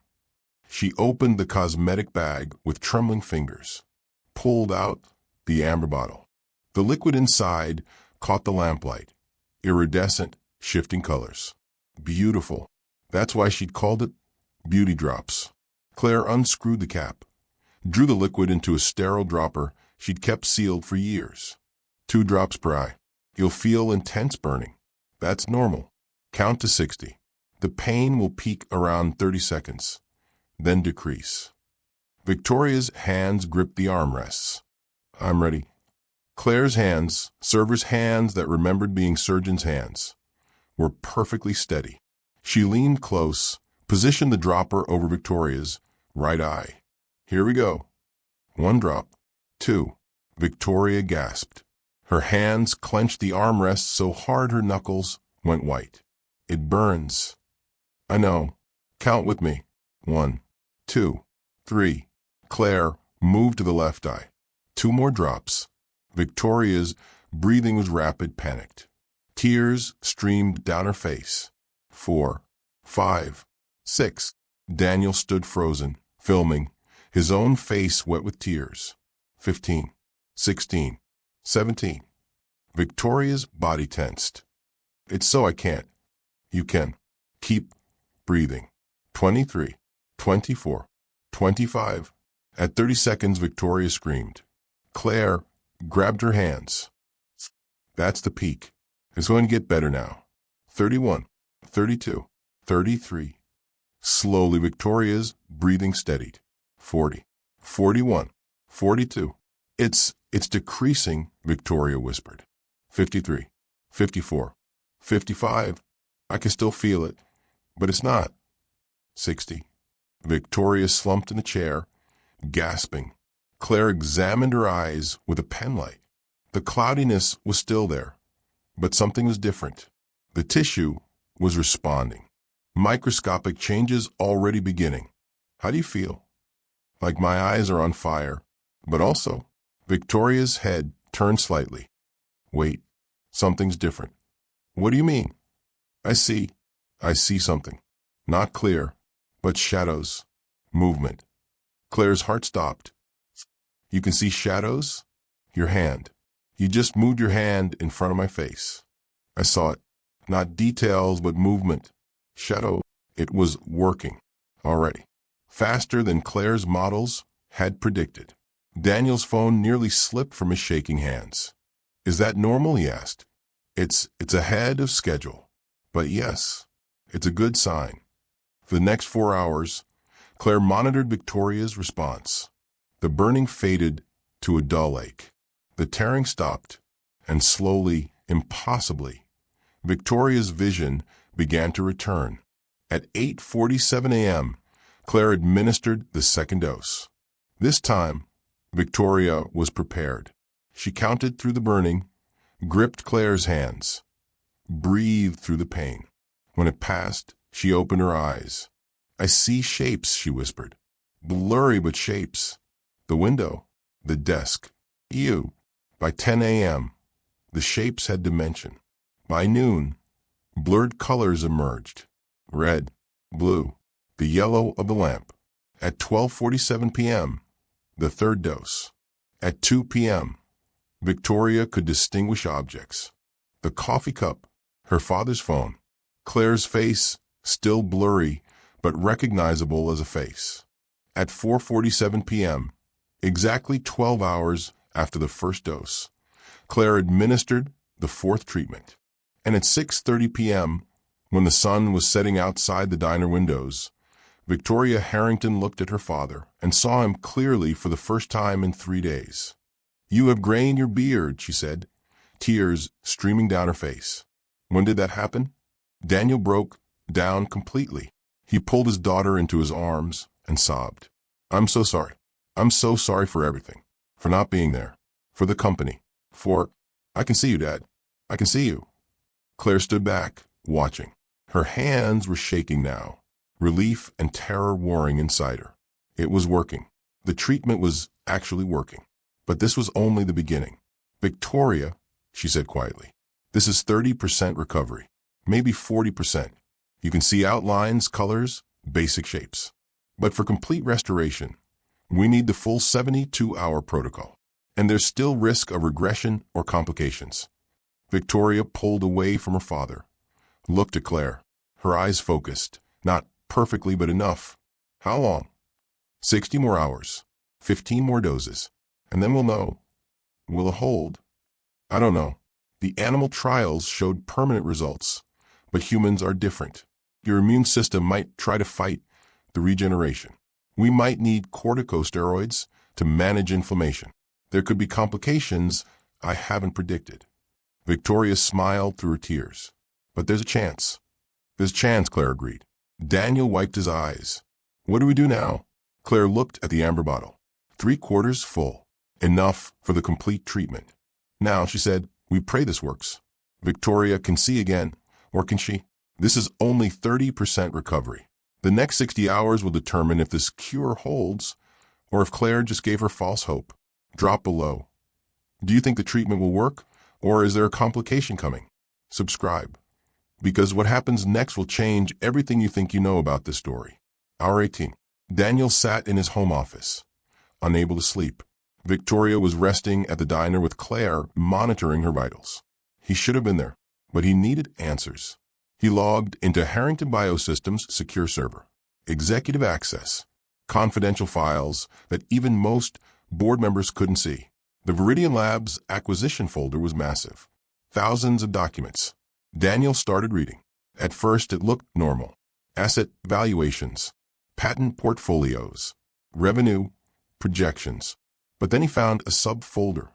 [SPEAKER 1] She opened the cosmetic bag with trembling fingers, pulled out the amber bottle. The liquid inside caught the lamplight, iridescent, shifting colors. Beautiful. That's why she'd called it beauty drops. Claire unscrewed the cap, drew the liquid into a sterile dropper she'd kept sealed for years. 2 drops per eye. You'll feel intense burning. That's normal. Count to 60. The pain will peak around 30 seconds, then decrease." Victoria's hands gripped the armrests. "I'm ready." Claire's hands, server's hands that remembered being surgeon's hands, were perfectly steady. She leaned close, positioned the dropper over Victoria's right eye. "Here we go. 1 drop. 2. Victoria gasped. Her hands clenched the armrests so hard her knuckles went white. "It burns." "I know. Count with me. 1, 2, 3. Claire moved to the left eye. 2 more drops. Victoria's breathing was rapid, panicked. Tears streamed down her face. 4, 5, 6. Daniel stood frozen, filming, his own face wet with tears. 15, 16, 17. Victoria's body tensed. "It's so I can't." "You can. Keep breathing." 23, 24, 25. At 30 seconds, Victoria screamed. Claire grabbed her hands. "That's the peak. It's going to get better now." 31, 32, 33. Slowly, Victoria's breathing steadied. 40, 41, 42. It's decreasing," Victoria whispered. 53, 54, 55. "I can still feel it, but it's not." 60. Victoria slumped in the chair, gasping. Claire examined her eyes with a penlight. The cloudiness was still there, but something was different. The tissue was responding. Microscopic changes already beginning. "How do you feel?" "Like my eyes are on fire, but also..." Victoria's head turned slightly. "Wait, something's different." "What do you mean?" I see something. Not clear, but shadows. Movement." Claire's heart stopped. "You can see shadows?" "Your hand. You just moved your hand in front of my face." "I saw it. Not details, but movement. Shadow." It was working already, faster than Claire's models had predicted. Daniel's phone nearly slipped from his shaking hands. "Is that normal?" he asked. It's ahead of schedule. But yes, it's a good sign. For the next 4 hours, Claire monitored Victoria's response. The burning faded to a dull ache. The tearing stopped, and slowly, impossibly, Victoria's vision began to return. At 8:47 a.m., Claire administered the second dose. This time, Victoria was prepared. She counted through the burning, gripped Claire's hands, breathed through the pain. When it passed, she opened her eyes. "I see shapes," she whispered. "Blurry but shapes. The window, the desk, you." By 10 a.m., the shapes had dimension. By noon, blurred colors emerged. Red, blue, the yellow of the lamp. At 12:47 p.m., the third dose. At 2 p.m., Victoria could distinguish objects. The coffee cup, her father's phone, Claire's face, still blurry, but recognizable as a face. At 4:47 p.m., exactly 12 hours after the first dose, Claire administered the fourth treatment. And at 6:30 p.m., when the sun was setting outside the diner windows, Victoria Harrington looked at her father and saw him clearly for the first time in 3 days. "You have grained your beard," she said, tears streaming down her face. When did that happen? Daniel broke down completely. He pulled his daughter into his arms and sobbed. "I'm so sorry. I'm so sorry for everything. For not being there. For the company. For... I can see you, Dad. I can see you." Claire stood back, watching. Her hands were shaking now, relief and terror warring inside her. It was working. The treatment was actually working. But this was only the beginning. "Victoria," she said quietly, "this is 30% recovery. Maybe 40%. You can see outlines, colors, basic shapes. But for complete restoration, we need the full 72-hour protocol. And there's still risk of regression or complications." Victoria pulled away from her father, looked at Claire, her eyes focused, not perfectly but enough. "How long?" 60 more hours, 15 more doses, and then we'll know. Will it hold? I don't know. The animal trials showed permanent results, but humans are different. Your immune system might try to fight the regeneration. We might need corticosteroids to manage inflammation. There could be complications I haven't predicted. Victoria smiled through her tears. "But there's a chance." "There's a chance," Claire agreed. Daniel wiped his eyes. "What do we do now?" Claire looked at the amber bottle. 3/4 full. Enough for the complete treatment. "Now," she said, "we pray this works." Victoria can see again, or can she? This is only 30% recovery. The next 60 hours will determine if this cure holds, or if Claire just gave her false hope. Drop below. Do you think the treatment will work, or is there a complication coming? Subscribe, because what happens next will change everything you think you know about this story. Hour 18. Daniel sat in his home office, unable to sleep. Victoria was resting at the diner with Claire monitoring her vitals. He should have been there, but he needed answers. He logged into Harrington Biosystems' secure server. Executive access. Confidential files that even most board members couldn't see. The Viridian Labs acquisition folder was massive. Thousands of documents. Daniel started reading. At first it looked normal. Asset valuations, patent portfolios, revenue, projections. But then he found a subfolder.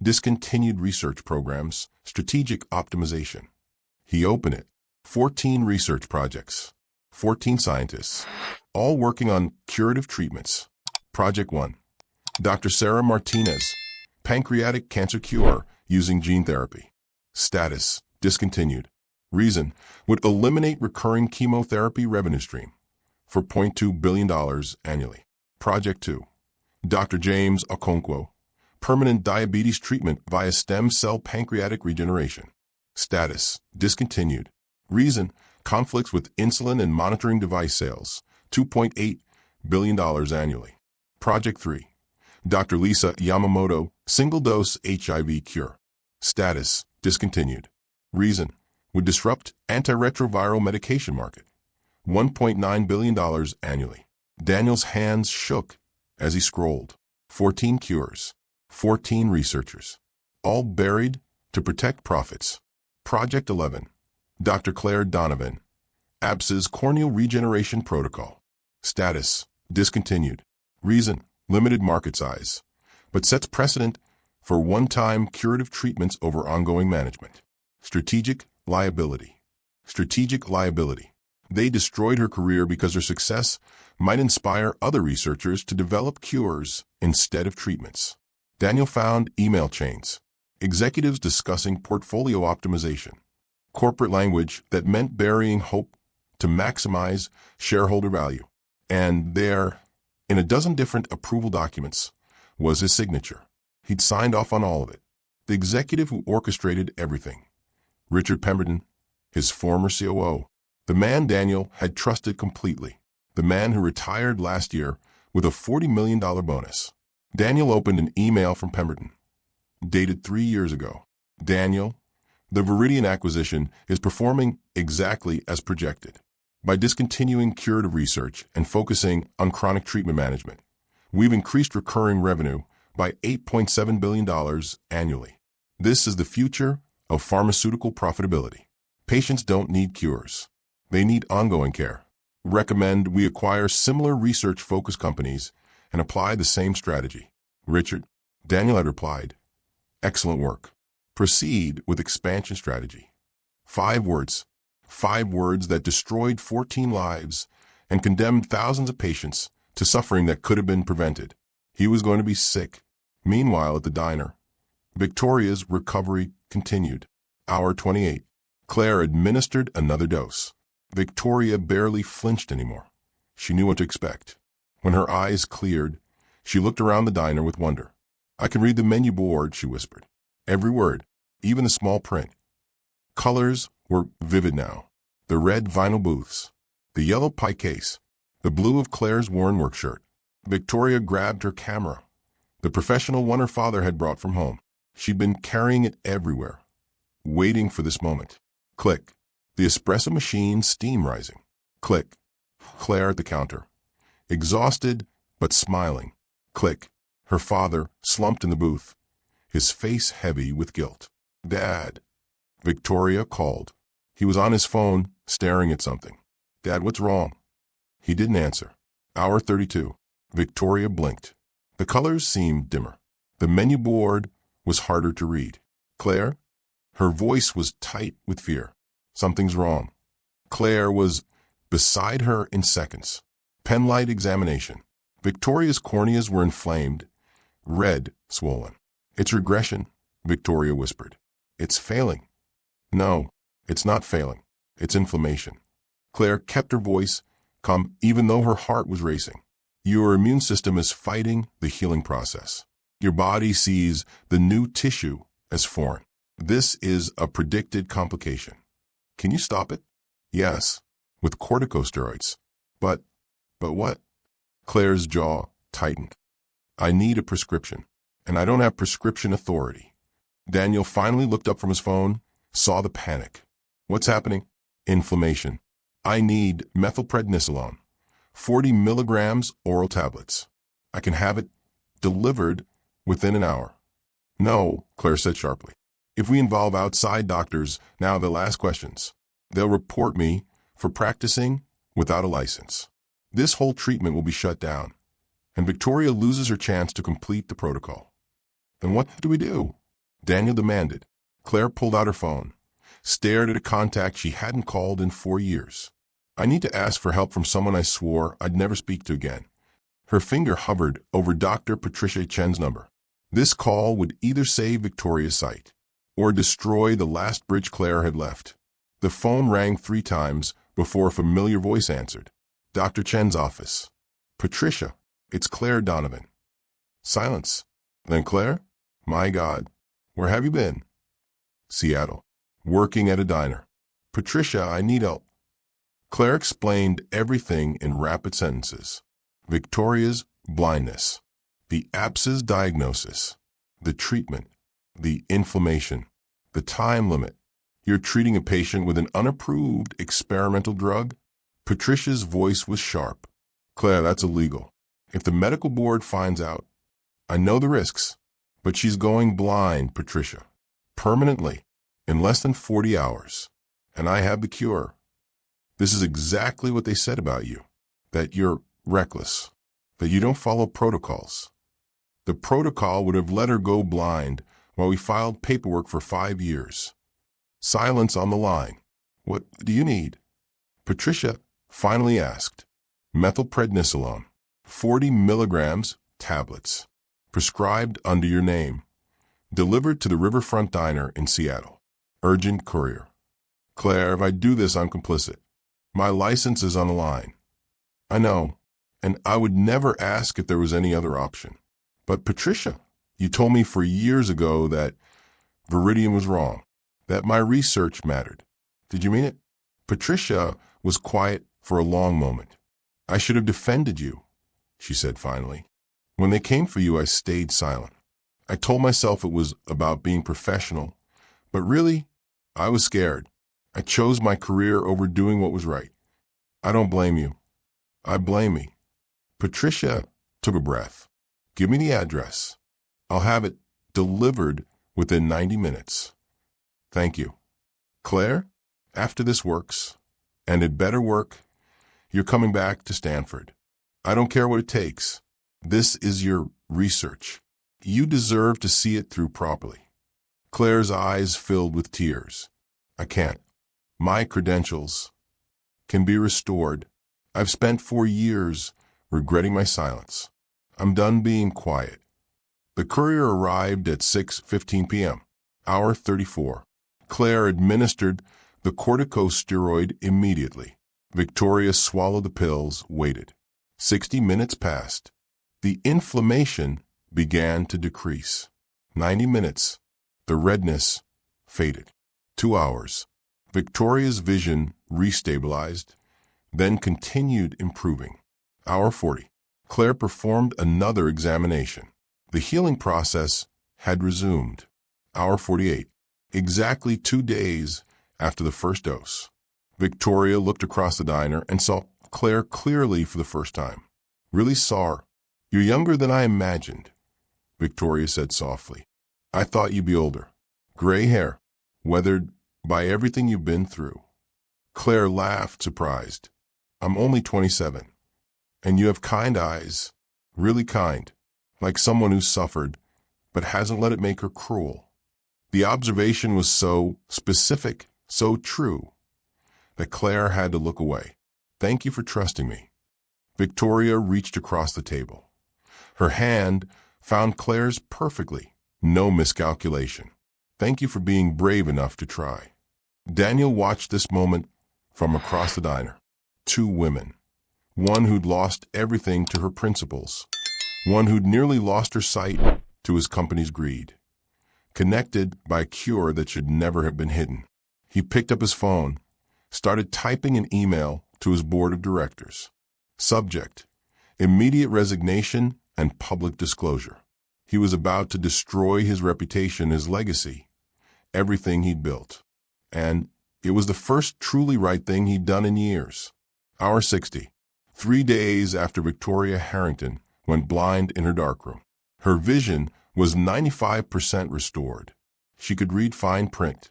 [SPEAKER 1] Discontinued research programs, strategic optimization. He opened it. 14 research projects. 14 scientists. All working on curative treatments. Project 1. Dr. Sarah Martinez. Pancreatic cancer cure using gene therapy. Status. Discontinued. Reason. Would eliminate recurring chemotherapy revenue stream for $0.2 billion annually. Project 2. Dr. James Okonkwo. Permanent diabetes treatment via stem cell pancreatic regeneration. Status. Discontinued. Reason. Conflicts with insulin and monitoring device sales. $2.8 billion annually. Project 3. Dr. Lisa Yamamoto. Single-dose HIV cure. Status. Discontinued. Reason. Would disrupt antiretroviral medication market. $1.9 billion annually. Daniel's hands shook as he scrolled. 14 cures. 14 researchers. All buried to protect profits. Project 11. Dr. Claire Donovan. ABS's corneal regeneration protocol. Status: discontinued. Reason: limited market size, but sets precedent for one-time curative treatments over ongoing management. Strategic liability. Strategic liability. They destroyed her career because her success might inspire other researchers to develop cures instead of treatments. Daniel found email chains. Executives discussing portfolio optimization. Corporate language that meant burying hope to maximize shareholder value. And there, in a dozen different approval documents, was his signature. He'd signed off on all of it. The executive who orchestrated everything. Richard Pemberton, his former COO. The man Daniel had trusted completely. The man who retired last year with a $40 million bonus. Daniel opened an email from Pemberton, dated 3 years ago. Daniel, the Viridian acquisition is performing exactly as projected. By discontinuing curative research and focusing on chronic treatment management, we've increased recurring revenue by $8.7 billion annually. This is the future of pharmaceutical profitability. Patients don't need cures. They need ongoing care. Recommend we acquire similar research-focused companies and apply the same strategy. Richard, Daniel had replied, excellent work. Proceed with expansion strategy. 5 words. 5 words that destroyed 14 lives and condemned thousands of patients to suffering that could have been prevented. He was going to be sick. Meanwhile, at the diner, Victoria's recovery continued. Hour 28. Claire administered another dose. Victoria barely flinched anymore. She knew what to expect. When her eyes cleared, she looked around the diner with wonder. I can read the menu board, she whispered. Every word, even the small print. Colors were vivid now. The red vinyl booths, the yellow pie case, the blue of Claire's worn work shirt. Victoria grabbed her camera, the professional one her father had brought from home. She'd been carrying it everywhere, waiting for this moment. Click. The espresso machine steam rising. Click. Claire at the counter, exhausted but smiling. Click. Her father slumped in the booth, his face heavy with guilt. Dad. Victoria called. He was on his phone, staring at something. Dad, what's wrong? He didn't answer. Hour 32. Victoria blinked. The colors seemed dimmer. The menu board was harder to read. Claire? Her voice was tight with fear. Something's wrong. Claire was beside her in seconds. Penlight examination. Victoria's corneas were inflamed, red, swollen. It's regression, Victoria whispered. It's failing. No, it's not failing. It's inflammation. Claire kept her voice calm even though her heart was racing. Your immune system is fighting the healing process. Your body sees the new tissue as foreign. This is a predicted complication. Can you stop it? Yes, with corticosteroids. But what? Claire's jaw tightened. I need a prescription, and I don't have prescription authority. Daniel finally looked up from his phone, saw the panic. What's happening? Inflammation. I need methylprednisolone, 40 milligrams oral tablets. I can have it delivered within an hour. No, Claire said sharply. If we involve outside doctors, now they'll ask questions. They'll report me for practicing without a license. This whole treatment will be shut down, and Victoria loses her chance to complete the protocol. Then what do we do? Daniel demanded. Claire pulled out her phone, stared at a contact she hadn't called in 4 years. I need to ask for help from someone I swore I'd never speak to again. Her finger hovered over Dr. Patricia Chen's number. This call would either save Victoria's sight or destroy the last bridge Claire had left. The phone rang 3 times before a familiar voice answered. Dr. Chen's office. Patricia, it's Claire Donovan. Silence. Then Claire? My God, where have you been? Seattle. Working at a diner. Patricia, I need help. Claire explained everything in rapid sentences. Victoria's blindness, the abscess diagnosis, the treatment, the inflammation, the time limit. You're treating a patient with an unapproved experimental drug? Patricia's voice was sharp. Claire, that's illegal. If the medical board finds out, I know the risks, but she's going blind, Patricia. Permanently. in less than 40 hours. And I have the cure. This is exactly what they said about you, that you're reckless, that you don't follow protocols. The protocol would have let her go blind while we filed paperwork for 5 years. Silence on the line. What do you need? Patricia finally asked. Methylprednisolone, 40 milligrams, tablets, prescribed under your name, delivered to the Riverfront Diner in Seattle. Urgent courier. Claire, if I do this, I'm complicit. My license is on the line. I know, and I would never ask if there was any other option. But Patricia, you told me for years ago that Viridian was wrong, that my research mattered. Did you mean it? Patricia was quiet for a long moment. I should have defended you, she said finally. When they came for you, I stayed silent. I told myself it was about being professional, but really, I was scared. I chose my career over doing what was right. I don't blame you. I blame me. Patricia took a breath. Give me the address. I'll have it delivered within 90 minutes. Thank you. Claire, after this works, and it better work, you're coming back to Stanford. I don't care what it takes. This is your research. You deserve to see it through properly. Claire's eyes filled with tears. I can't. My credentials can be restored. I've spent 4 years regretting my silence. I'm done being quiet. The courier arrived at 6:15 p.m., hour 34. Claire administered the corticosteroid immediately. Victoria swallowed the pills, waited. 60 minutes passed. The inflammation began to decrease. 90 minutes. The redness faded. 2 hours. Victoria's vision restabilized, then continued improving. Hour 40. Claire performed another examination. The healing process had resumed. Hour 48. Exactly 2 days after the first dose. Victoria looked across the diner and saw Claire clearly for the first time. Really saw her. You're younger than I imagined, Victoria said softly. I thought you'd be older. Gray hair, weathered by everything you've been through. Claire laughed, surprised. I'm only 27. And you have kind eyes, really kind, like someone who's suffered, but hasn't let it make her cruel. The observation was so specific, so true, that Claire had to look away. Thank you for trusting me. Victoria reached across the table. Her hand found Claire's perfectly, no miscalculation. Thank you for being brave enough to try. Daniel watched this moment from across the diner. 2 women. One who'd lost everything to her principles. One who'd nearly lost her sight to his company's greed. Connected by a cure that should never have been hidden. He picked up his phone, started typing an email to his board of directors. Subject: immediate resignation and public disclosure. He was about to destroy his reputation, his legacy, everything he'd built. And it was the first truly right thing he'd done in years. Hour 60. 3 days after Victoria Harrington went blind in her darkroom. Her vision was 95% restored. She could read fine print,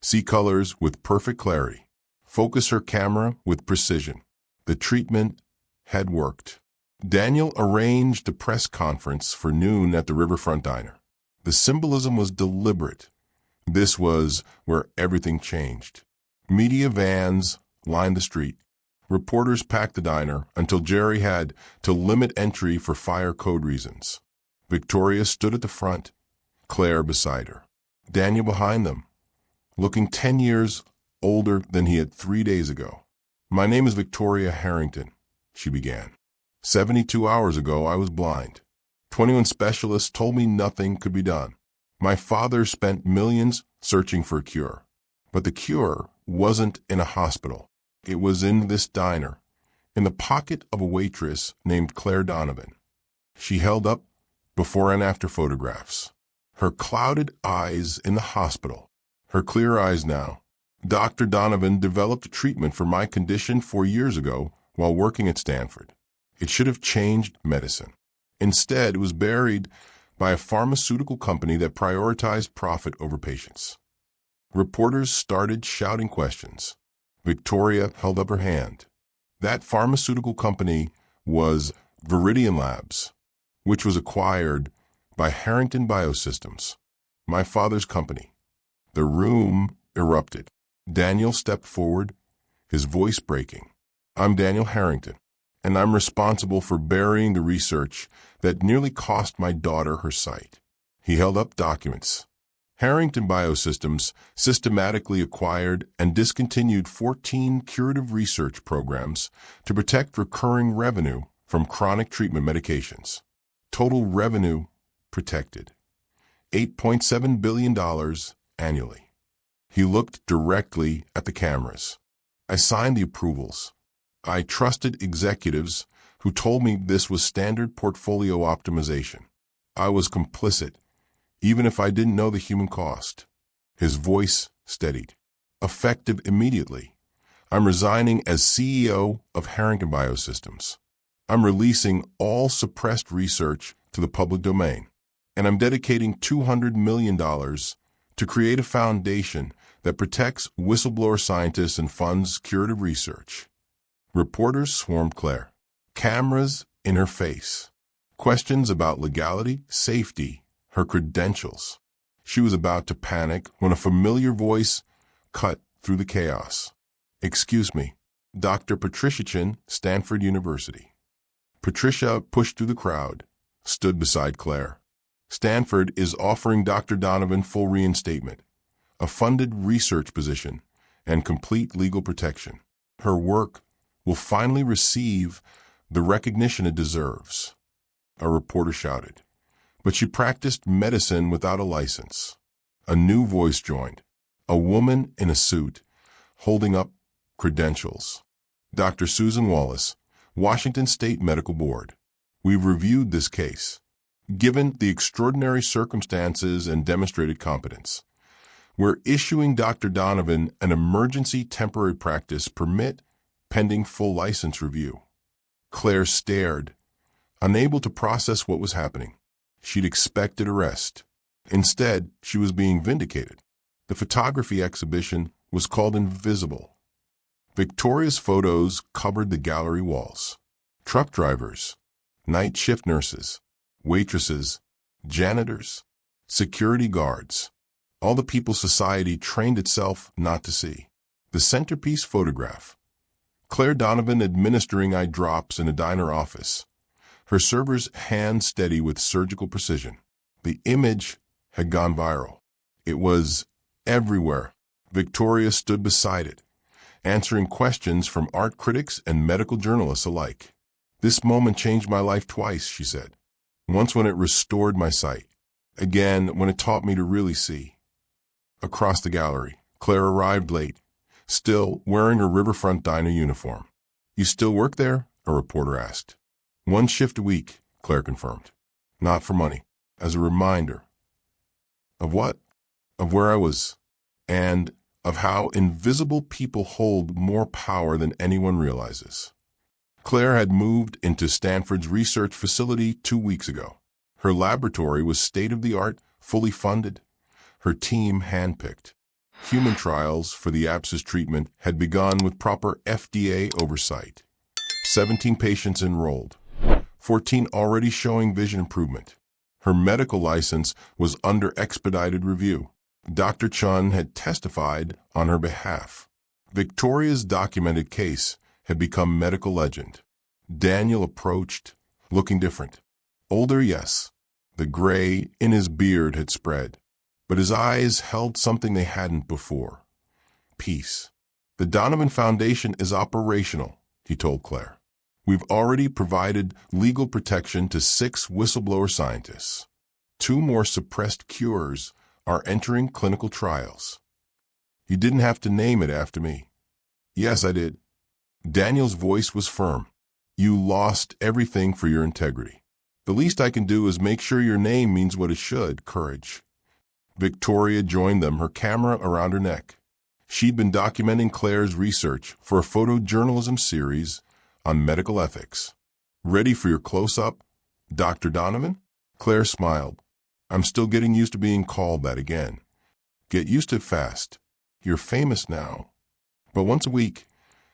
[SPEAKER 1] see colors with perfect clarity, focus her camera with precision. The treatment had worked. Daniel arranged a press conference for noon at the Riverfront Diner. The symbolism was deliberate. This was where everything changed. Media vans lined the street. Reporters packed the diner until Jerry had to limit entry for fire code reasons. Victoria stood at the front, Claire beside her. Daniel behind them, looking 10 years older than he had 3 days ago. My name is Victoria Harrington, she began. 72 hours ago, I was blind. 21 specialists told me nothing could be done. My father spent millions searching for a cure. But the cure wasn't in a hospital. It was in this diner, in the pocket of a waitress named Claire Donovan. She held up before and after photographs. Her clouded eyes in the hospital, her clear eyes now. Dr. Donovan developed a treatment for my condition 4 years ago while working at Stanford. It should have changed medicine. Instead, it was buried by a pharmaceutical company that prioritized profit over patients. Reporters started shouting questions. Victoria held up her hand. That pharmaceutical company was Viridian Labs, which was acquired by Harrington Biosystems, my father's company. The room erupted. Daniel stepped forward, his voice breaking. I'm Daniel Harrington, and I'm responsible for burying the research that nearly cost my daughter her sight. He held up documents. Harrington Biosystems systematically acquired and discontinued 14 curative research programs to protect recurring revenue from chronic treatment medications. Total revenue protected, $8.7 billion annually. He looked directly at the cameras. I signed the approvals. I trusted executives who told me this was standard portfolio optimization. I was complicit, even if I didn't know the human cost. His voice steadied. Effective immediately. I'm resigning as CEO of Harrington Biosystems. I'm releasing all suppressed research to the public domain, and I'm dedicating $200 million to create a foundation that protects whistleblower scientists and funds curative research. Reporters swarmed Claire. Cameras in her face. Questions about legality, safety, her credentials. She was about to panic when a familiar voice cut through the chaos. Excuse me, Dr. Patricia Chin, Stanford University. Patricia pushed through the crowd, stood beside Claire. Stanford is offering Dr. Donovan full reinstatement, a funded research position, and complete legal protection. Her work will finally receive the recognition it deserves. A reporter shouted. But she practiced medicine without a license. A new voice joined, a woman in a suit, holding up credentials. Dr. Susan Wallace, Washington State Medical Board. We've reviewed this case. Given the extraordinary circumstances and demonstrated competence, we're issuing Dr. Donovan an emergency temporary practice permit pending full license review. Claire stared, unable to process what was happening. She'd expected arrest. Instead, she was being vindicated. The photography exhibition was called Invisible. Victoria's photos covered the gallery walls. Truck drivers, night shift nurses, waitresses, janitors, security guards, all the people society trained itself not to see. The centerpiece photograph. Claire Donovan administering eye drops in a diner office, her server's hand steady with surgical precision. The image had gone viral. It was everywhere. Victoria stood beside it, answering questions from art critics and medical journalists alike. This moment changed my life twice, she said. Once when it restored my sight. Again when it taught me to really see. Across the gallery, Claire arrived late, still wearing her Riverfront diner uniform. You still work there? A reporter asked. 1 shift a week, Claire confirmed. Not for money. As a reminder. Of what? Of where I was. And of how invisible people hold more power than anyone realizes. Claire had moved into Stanford's research facility 2 weeks ago. Her laboratory was state-of-the-art, fully funded. Her team handpicked. Human trials for the abscess treatment had begun with proper FDA oversight. 17 patients enrolled. 14 already showing vision improvement. Her medical license was under expedited review. Dr. Chun had testified on her behalf. Victoria's documented case had become medical legend. Daniel approached, looking different. Older, yes. The gray in his beard had spread, but his eyes held something they hadn't before. Peace. The Donovan Foundation is operational, he told Claire. We've already provided legal protection to 6 whistleblower scientists. 2 more suppressed cures are entering clinical trials. You didn't have to name it after me. Yes, I did. Daniel's voice was firm. You lost everything for your integrity. The least I can do is make sure your name means what it should, courage. Victoria joined them, her camera around her neck. She'd been documenting Claire's research for a photojournalism series on medical ethics. Ready for your close-up, Dr. Donovan? Claire smiled. I'm still getting used to being called that again. Get used to it fast. You're famous now. But once a week,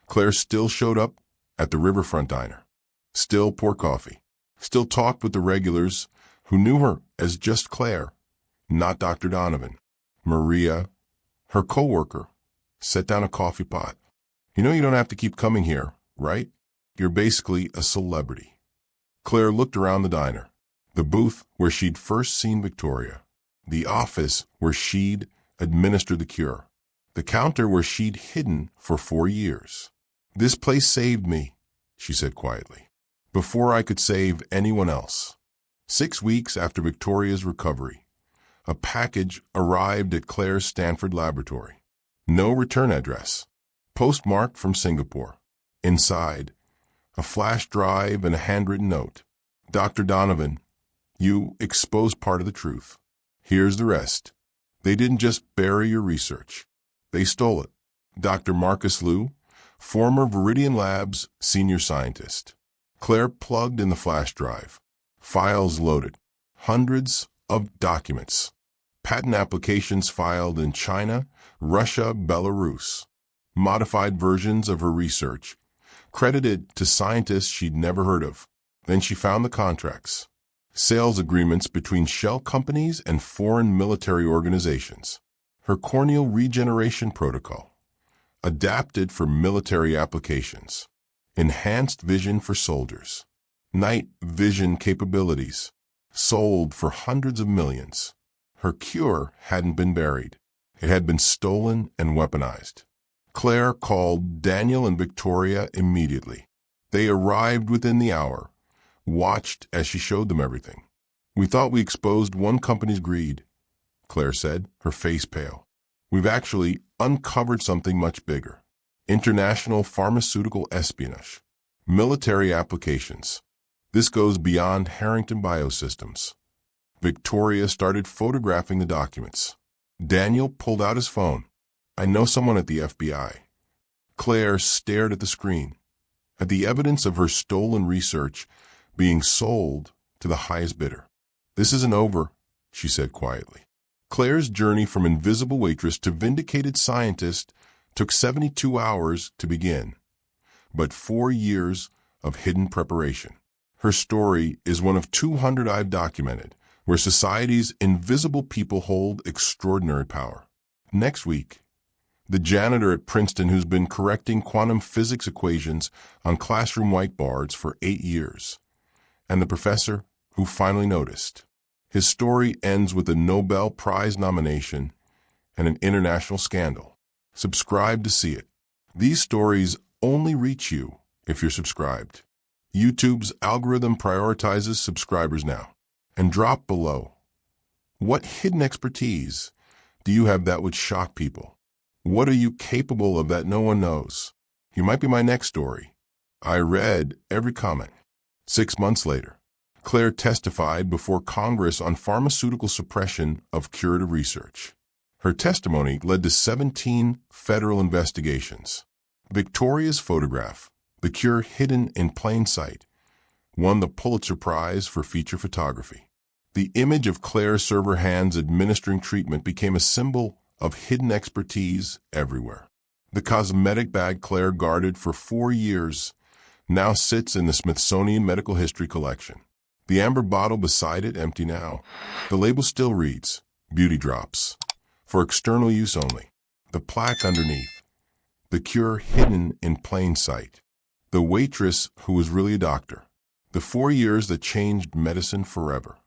[SPEAKER 1] Claire still showed up at the riverfront diner. Still poured coffee. Still talked with the regulars who knew her as just Claire, not Dr. Donovan. Maria, her coworker, set down a coffee pot. You know you don't have to keep coming here, right? You're basically a celebrity. Claire looked around the diner. The booth where she'd first seen Victoria. The office where she'd administered the cure. The counter where she'd hidden for 4 years. This place saved me, she said quietly, before I could save anyone else. 6 weeks after Victoria's recovery, a package arrived at Claire's Stanford laboratory. No return address. Postmarked from Singapore. Inside, a flash drive and a handwritten note. Dr. Donovan, you exposed part of the truth. Here's the rest. They didn't just bury your research. They stole it. Dr. Marcus Liu, former Viridian Labs senior scientist. Claire plugged in the flash drive. Files loaded. Hundreds of documents. Patent applications filed in China, Russia, Belarus. Modified versions of her research, credited to scientists she'd never heard of. Then she found the contracts. Sales agreements between shell companies and foreign military organizations. Her corneal regeneration protocol. Adapted for military applications. Enhanced vision for soldiers. Night vision capabilities. Sold for hundreds of millions. Her cure hadn't been buried. It had been stolen and weaponized. Claire called Daniel and Victoria immediately. They arrived within the hour, watched as she showed them everything. We thought we exposed one company's greed, Claire said, her face pale. We've actually uncovered something much bigger. International pharmaceutical espionage. Military applications. This goes beyond Harrington Biosystems. Victoria started photographing the documents. Daniel pulled out his phone. I know someone at the FBI. Claire stared at the screen, at the evidence of her stolen research being sold to the highest bidder. This isn't over, she said quietly. Claire's journey from invisible waitress to vindicated scientist took 72 hours to begin, but 4 years of hidden preparation. Her story is one of 200 I've documented, where society's invisible people hold extraordinary power. Next week, the janitor at Princeton who's been correcting quantum physics equations on classroom whiteboards for 8 years, and the professor who finally noticed. His story ends with a Nobel Prize nomination and an international scandal. Subscribe to see it. These stories only reach you if you're subscribed. YouTube's algorithm prioritizes subscribers now. And drop below. What hidden expertise do you have that would shock people? What are you capable of that no one knows? You might be my next story. I read every comment. 6 months later, Claire testified before Congress on pharmaceutical suppression of curative research. Her testimony led to 17 federal investigations. Victoria's photograph, the cure hidden in plain sight, won the Pulitzer Prize for feature photography. The image of Claire's server hands administering treatment became a symbol of hidden expertise everywhere. The cosmetic bag Claire guarded for 4 years now sits in the Smithsonian Medical History Collection. The amber bottle beside it empty now. The label still reads, Beauty Drops, for external use only. The plaque underneath, the cure hidden in plain sight. The waitress who was really a doctor. The 4 years that changed medicine forever.